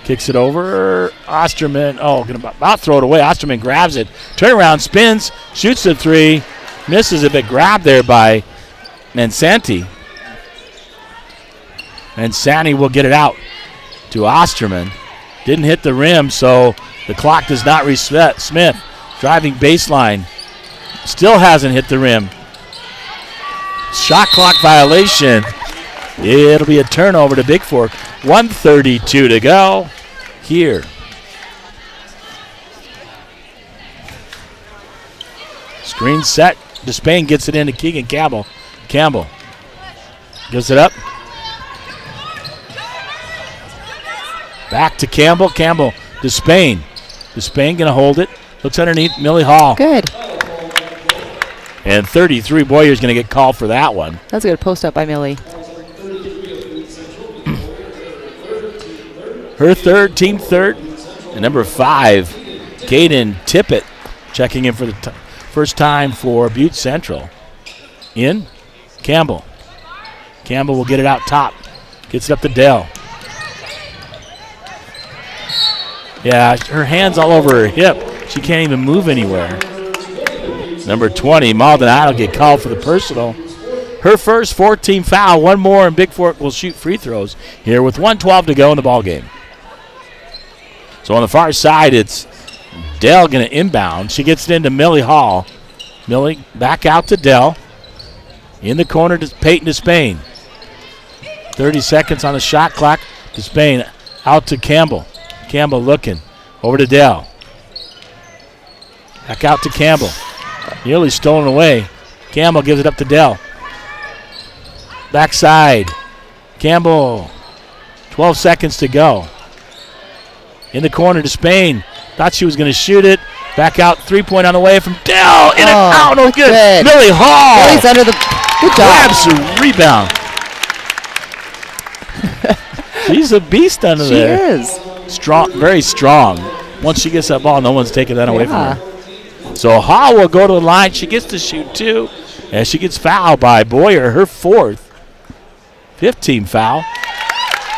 S4: Kicks it over. Osterman, gonna about throw it away. Osterman grabs it, turnaround, spins, shoots the three, misses a bit. Grabbed there by Mansanti. Mansanti will get it out to Osterman. Didn't hit the rim, so the clock does not reset. Smith driving baseline. Still hasn't hit the rim. Shot clock violation. It'll be a turnover to Bigfork. 1:32 to go here. Screen set. Despain gets it into Keegan Campbell. Campbell gives it up. Back to Campbell. Campbell. Despain. Despain going to hold it. Looks underneath Millie Hall.
S3: Good.
S4: And 33 Boyer's going to get called for that one.
S3: That's a good post up by Millie.
S4: Her third, team third. And number 5, Caden Tippett, checking in for the first time for Butte Central. In, Campbell. Campbell will get it out top. Gets it up to Dell. Yeah, her hand's all over her hip. She can't even move anywhere. Number 20, Maldonado get called for the personal. Her first 14 foul. One more, and Bigfork will shoot free throws here with 1:12 to go in the ball game. So on the far side, it's Dell going to inbound. She gets it into Millie Hall. Millie back out to Dell. In the corner to Peyton Despain. 30 seconds on the shot clock. Despain out to Campbell. Campbell looking. Over to Dell. Back out to Campbell. Nearly stolen away. Campbell gives it up to Dell. Backside. Campbell. 12 seconds to go. In the corner to Spain. Thought she was going to shoot it. Back out. 3-point on the way from Dell. In and out. No good. Millie Hall.
S3: Millie's under the. Good job.
S4: Grabs the rebound. She's a beast under there.
S3: She is.
S4: Strong, very strong. Once she gets that ball, no one's taking that away from her. So Hall will go to the line. She gets to shoot 2. And she gets fouled by Boyer, her 4th. 15 foul.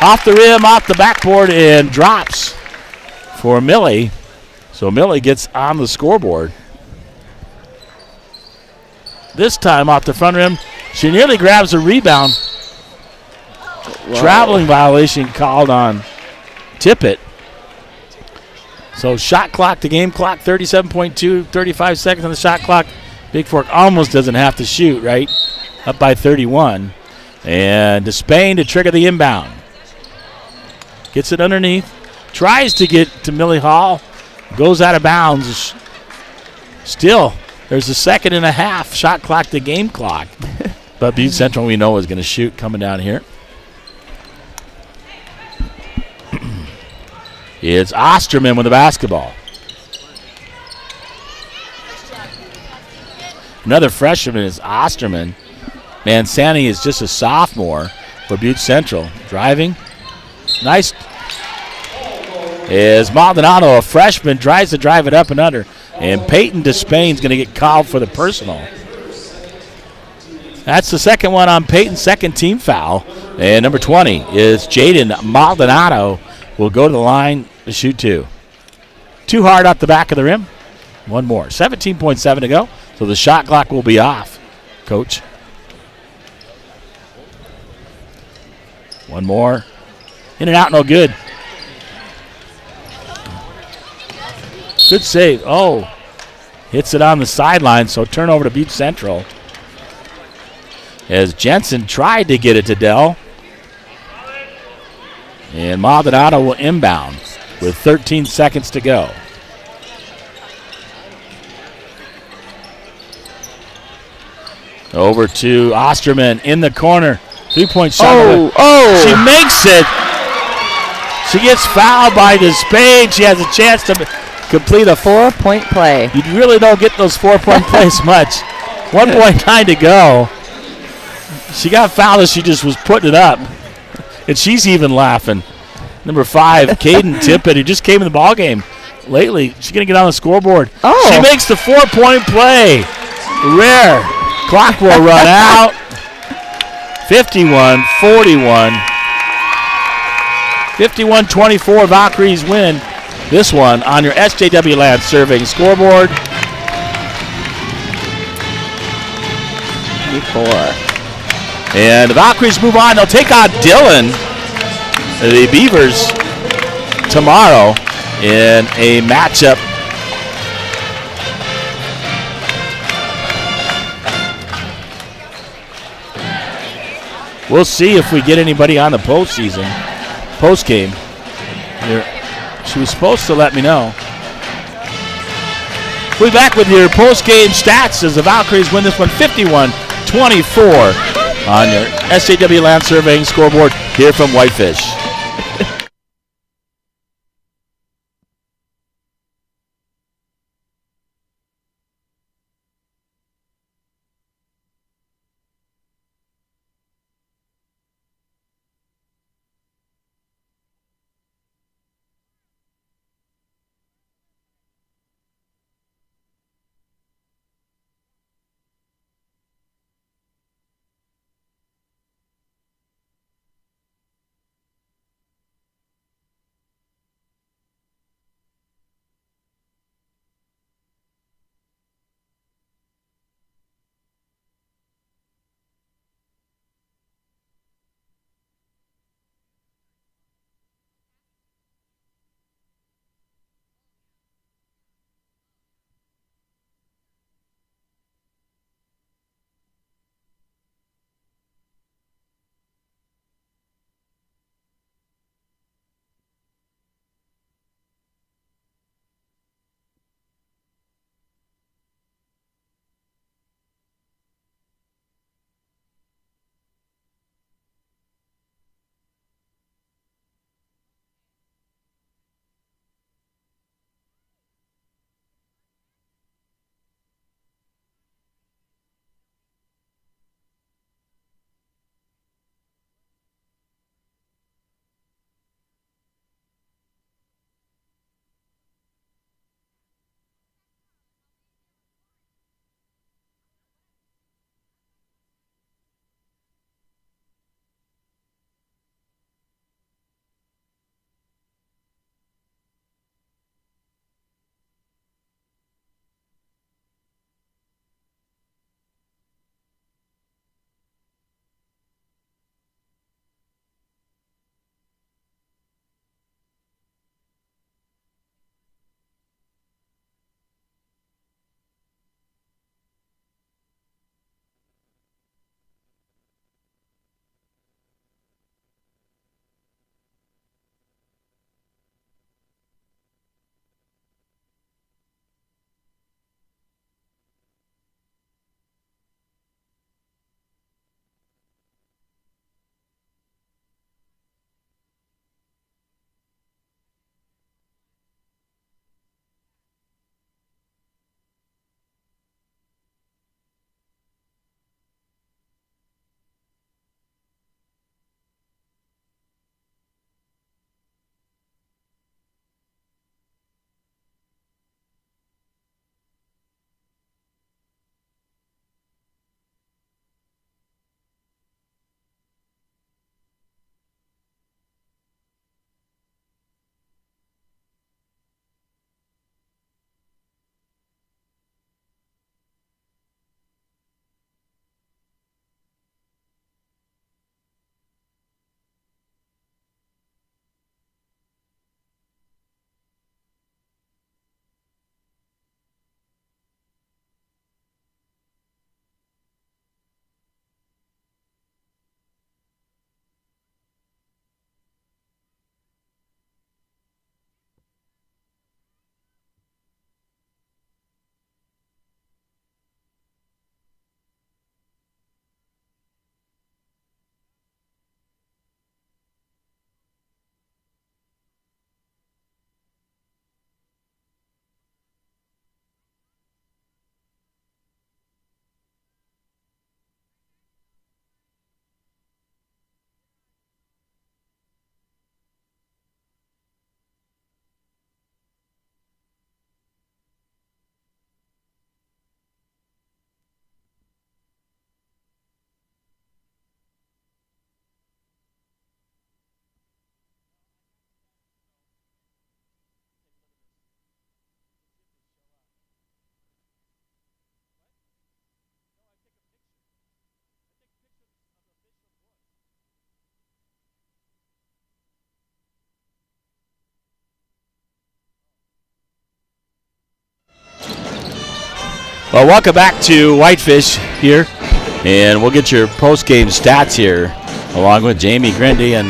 S4: Off the rim, off the backboard, and drops for Millie. So Millie gets on the scoreboard. This time off the front rim, she nearly grabs a rebound. Whoa. Traveling violation called on Tippett. So shot clock to game clock, 37.2, 35 seconds on the shot clock. Bigfork almost doesn't have to shoot, right? Up by 31. And Despain to trigger the inbound. Gets it underneath. Tries to get to Millie Hall. Goes out of bounds. Still, there's a second and a half shot clock to game clock. But Butte Central, we know, is going to shoot coming down here. It's Osterman with the basketball. Another freshman is Osterman. Mansanti is just a sophomore for Butte Central. Driving. Nice. Is Maldonado, a freshman, tries to drive it up and under. And Peyton Despain's going to get called for the personal. That's the second one on Peyton, second team foul. And number 20 is Jaden Maldonado. Will go to the line to shoot 2. Too hard off the back of the rim. One more. 17.7 to go. So the shot clock will be off, Coach. One more. In and out, no good. Good save. Oh, hits it on the sideline, so turnover to Butte Central. As Jensen tried to get it to Dell. And Maldonado will inbound with 13 seconds to go. Over to Osterman in the corner. 3-point shot. She makes it. She gets fouled by Despain. She has a chance to complete a
S3: 4-point play.
S4: You really don't get those 4-point plays much. 1.9 to go. She got fouled as she just was putting it up. And she's even laughing. Number 5, Caden Tippett, who just came in the ball game lately. She's going to get on the scoreboard.
S3: Oh.
S4: She makes the 4-point play. Rare. Clock will run out. 51-41. 51-24, Valkyries win this one on your SJW Land Surveying scoreboard.
S3: 24.
S4: And the Valkyries move on. They'll take on Dillon, the Beavers, tomorrow in a matchup. We'll see if we get anybody on the post game. She was supposed to let me know. We'll be back with your post-game stats as the Valkyries win this one 51-24 on your SJW Land Surveying scoreboard here from Whitefish.
S1: Well, welcome back to Whitefish here, and we'll get your post-game stats here, along with Jamie Grindy. And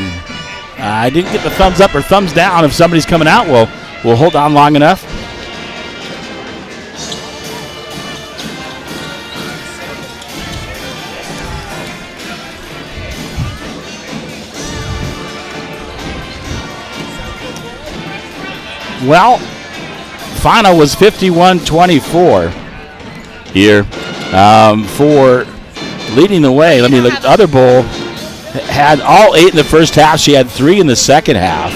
S1: I didn't get the thumbs up or thumbs down. If somebody's coming out, we'll hold on long enough. Well, final was 51-24 here for leading the way. Let me look. The other bowl had all 8 in the first half. She had 3 in the second half.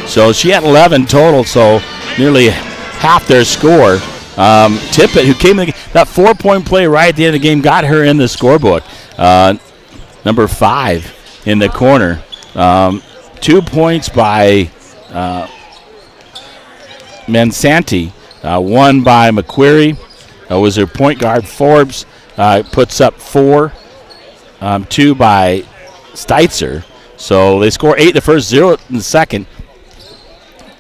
S1: So she had 11 total, so nearly half their score. Tippett, who came in that 4-point play right at the end of the game, got her in the scorebook. Number 5 in the corner. 2 points by Mansanti, 1 by McQuarrie. Was her point guard. Forbes puts up 4, 2 by Steitzer. So they score 8 in the first, 0 in the second.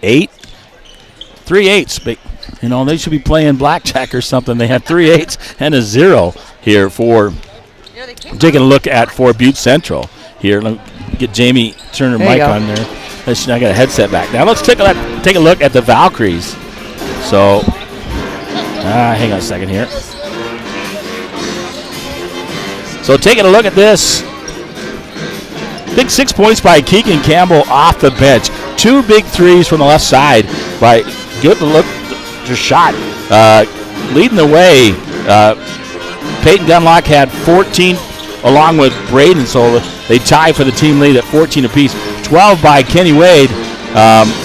S1: 3 8s. But, they should be playing blackjack or something. They have 3 8s and a 0 here for taking a look at for Butte Central here. Let me get Jamie turn her mic on there. I got a headset back. Now let's take a look at the Valkyries. So, hang on a second here. So taking a look at this. Big 6 points by Keegan Campbell off the bench. 2 big threes from the left side by good look to shot. Leading the way, Peyton Gunlock had 14 along with Braden, so they tie for the team lead at 14 apiece. 12 by Kenny Wade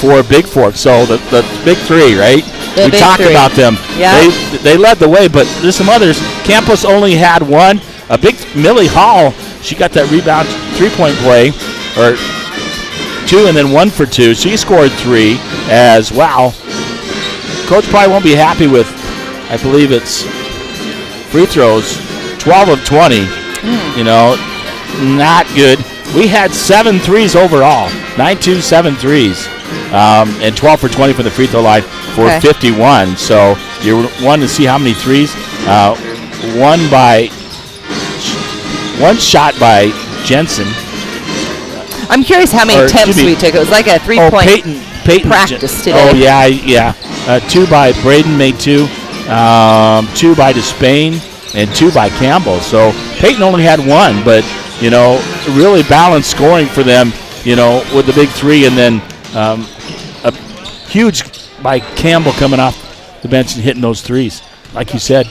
S1: for Bigfork. So the big 3, right? We talked about them. Yeah. They led the way, but there's some others. Campos only had 1. A big Millie Hall, she got that rebound 3-point play, or 2 and then 1 for 2. She scored 3 as well. Coach probably won't be happy with, I believe it's free throws, 12 of 20. Not good. We had 7 threes overall, 9-2, 7 threes, and 12 for 20 from the free throw line for 51. So you wanted to see how many threes. One shot by Jensen.
S3: I'm curious how many attempts we took. It was like a 3-point
S1: Peyton
S3: practice today.
S1: Oh, yeah. 2 by Braden, made 2. 2 by Despain, and 2 by Campbell. So Peyton only had 1, but, really balanced scoring for them, with the big 3, and then a huge by Campbell coming off the bench and hitting those threes. Like you said,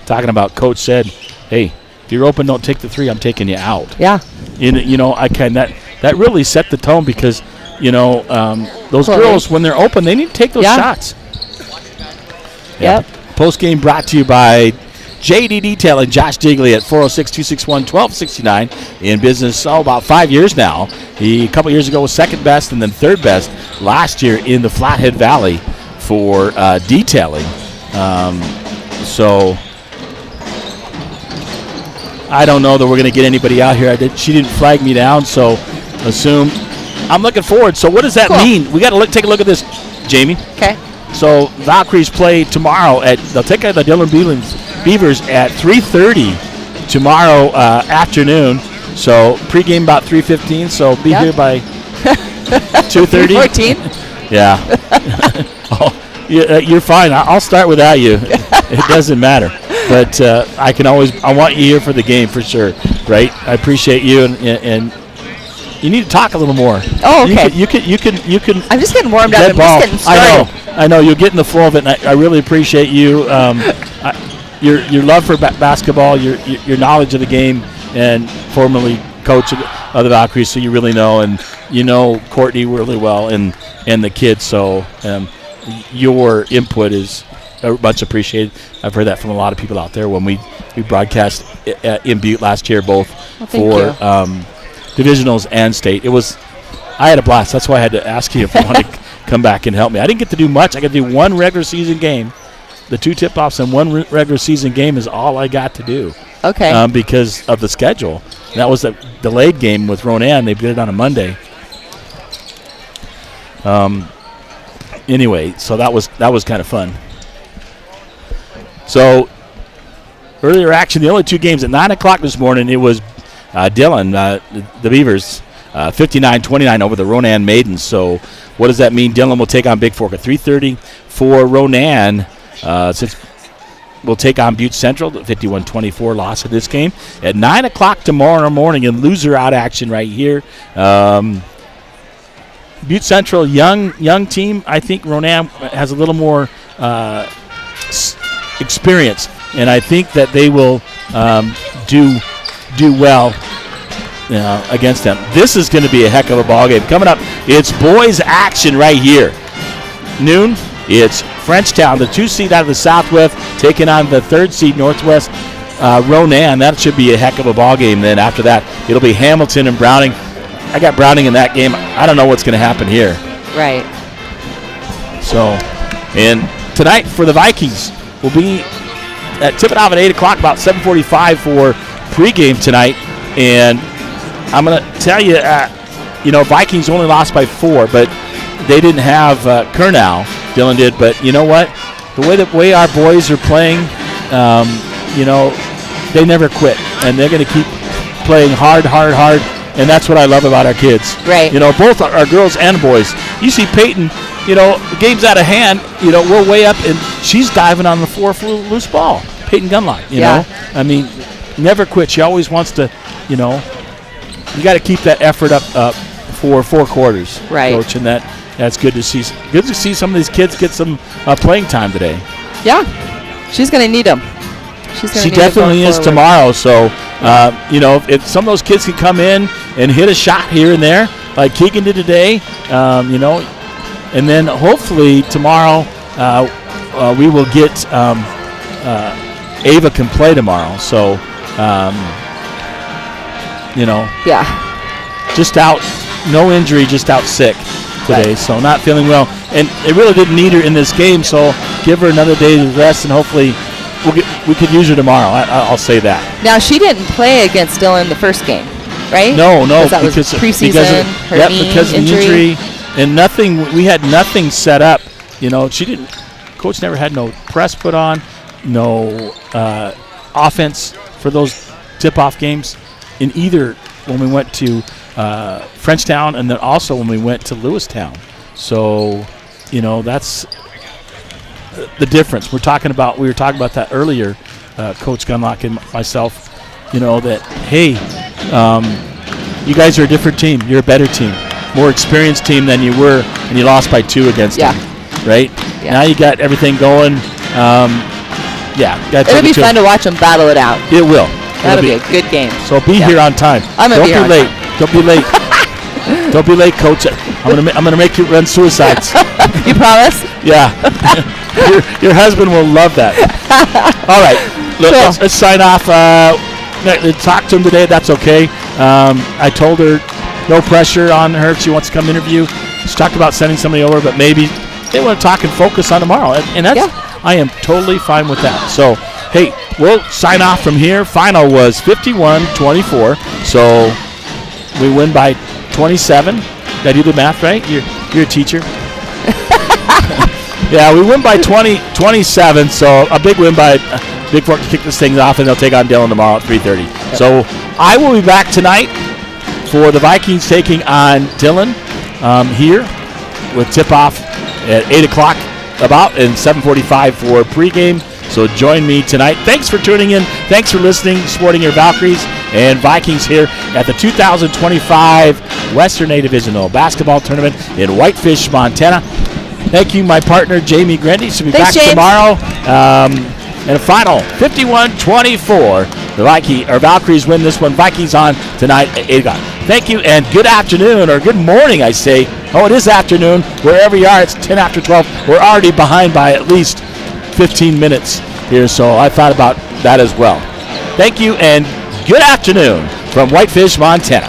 S1: talking about Coach said, hey, if you're open, don't take the 3. I'm taking you out.
S3: Yeah.
S1: That really set the tone because, those girls, when they're open, they need to take those shots.
S3: Yep.
S1: Post game brought to you by JD Detailing, Josh Digley at 406-261-1269. In business, about 5 years now. He, a couple years ago, was second best and then third best last year in the Flathead Valley for detailing. So I don't know that we're going to get anybody out here. She didn't flag me down, so assume. I'm looking forward. So what does that mean? We got to take a look at this, Jamie.
S3: Okay.
S1: So Valkyries play tomorrow they'll take out the Dillon Beavers at 3:30 tomorrow afternoon. So pregame about 3:15. So be here by 2:30.
S3: 14.
S1: Yeah. You're fine. I'll start without you. It doesn't matter. But I want you here for the game for sure, right? I appreciate you, and you need to talk a little more.
S3: Oh, okay.
S1: You can.
S3: I'm just getting warmed up. I'm just getting started.
S1: I know. You'll get in the flow of it, and I really appreciate you. Your love for basketball, your knowledge of the game, and formerly coach of the Valkyries, so you really know, and Courtney really well, and the kids. So your input is much appreciated. I've heard that from a lot of people out there when we broadcast in Butte last year, both for divisionals and state. I had a blast. That's why I had to ask you if you want to come back and help me. I didn't get to do much. I got to do 1 regular season game. The 2 tip-offs and 1 regular season game is all I got to do.
S3: Okay.
S1: Because of the schedule. And that was a delayed game with Ronan. They did it on a Monday. Anyway, so that was kind of fun.
S4: So earlier action, the only 2 games at 9 o'clock this morning, it was Dillon, the Beavers, 59-29 over the Ronan Maidens. So what does that mean? Dillon will take on Bigfork at 3:30 for Ronan. Since we'll take on Butte Central, the 51-24 loss of this game. At 9 o'clock tomorrow morning in loser-out action right here. Butte Central, young team. I think Ronan has a little more experience, and I think that they will do well against them. This is going to be a heck of a ball game. Coming up, it's boys action right here. Noon, it's Frenchtown, the 2 seed out of the Southwest, taking on the 3rd seed Northwest Ronan. That should be a heck of a ball game. Then after that, it'll be Hamilton and Browning. I got Browning in that game. I don't know what's going to happen here.
S3: Right.
S4: So, and tonight for the Vikings, we'll be tipping off at 8 o'clock, about 7:45 for pregame tonight. And I'm going to tell you, Vikings only lost by 4, but they didn't have Kernow. Dillon did, but you know what? The way our boys are playing, they never quit, and they're going to keep playing hard, and that's what I love about our kids.
S3: Right.
S4: Both our girls and boys. You see Peyton, the game's out of hand, we're way up, and she's diving on the floor for a loose ball. Peyton Gunlock, you know? I mean, never quit. She always wants to, you got to keep that effort up for 4 quarters,
S3: right,
S4: Coach, and that's good to see. Good to see some of these kids get some playing time today.
S3: Yeah, she's going to need them.
S4: She definitely is tomorrow. So, if some of those kids can come in and hit a shot here and there, like Keegan did today, and then hopefully tomorrow we will get Ava can play tomorrow. So, just out, no injury, just out sick today. Right. So not feeling well, and they really didn't need her in this game. So give her another day to rest, and hopefully we could use her tomorrow. I'll say that.
S3: Now she didn't play against Dillon the first game, right?
S4: No,
S3: that was preseason.
S4: Because of the injury and nothing. We had nothing set up. She didn't. Coach never had no press put on, no offense for those tip-off games in either when we went to Frenchtown and then also when we went to Lewistown. So, that's the difference. We were talking about that earlier, Coach Gunlock and myself, that, hey, you guys are a different team. You're a better team, more experienced team than you were, and you lost by 2 against them, right? Yeah. Now you got everything going. It'll be
S3: fun to watch them battle it out.
S4: It will.
S3: That'll be a good game.
S4: So be here on time.
S3: Don't be
S4: late. Don't be late. Don't be late, Coach. I'm gonna make you run suicides.
S3: You promise?
S4: Yeah. your husband will love that. All right. Look,
S3: cool.
S4: let's sign off. Talk to him today. That's okay. I told her no pressure on her if she wants to come interview. She talked about sending somebody over, but maybe they want to talk and focus on tomorrow, and that's I am totally fine with that. So, hey, we'll sign off from here. Final was 51-24, so we win by 27. Did I do the math right? You're a teacher. Yeah, we win by 27, so a big win by Bigfork to kick this thing off, and they'll take on Dillon tomorrow at 3:30. Yep. So I will be back tonight for the Vikings taking on Dillon here with tip-off at 8 o'clock and 7:45 for pregame. So join me tonight. Thanks for tuning in. Thanks for listening, supporting your Valkyries and Vikings here at the 2025 Western A Divisional Basketball Tournament in Whitefish, Montana. Thank you, my partner, Jamie Grendy. She'll be back tomorrow. And a final, 51-24. The Valkyries win this one. Vikings on tonight at 8 o'clock. Thank you, and good afternoon, or good morning, I say. Oh, it is afternoon. Wherever you are, it's 10 after 12. We're already behind by at least 15 minutes here, so I thought about that as well. Thank you, and good afternoon from Whitefish, Montana.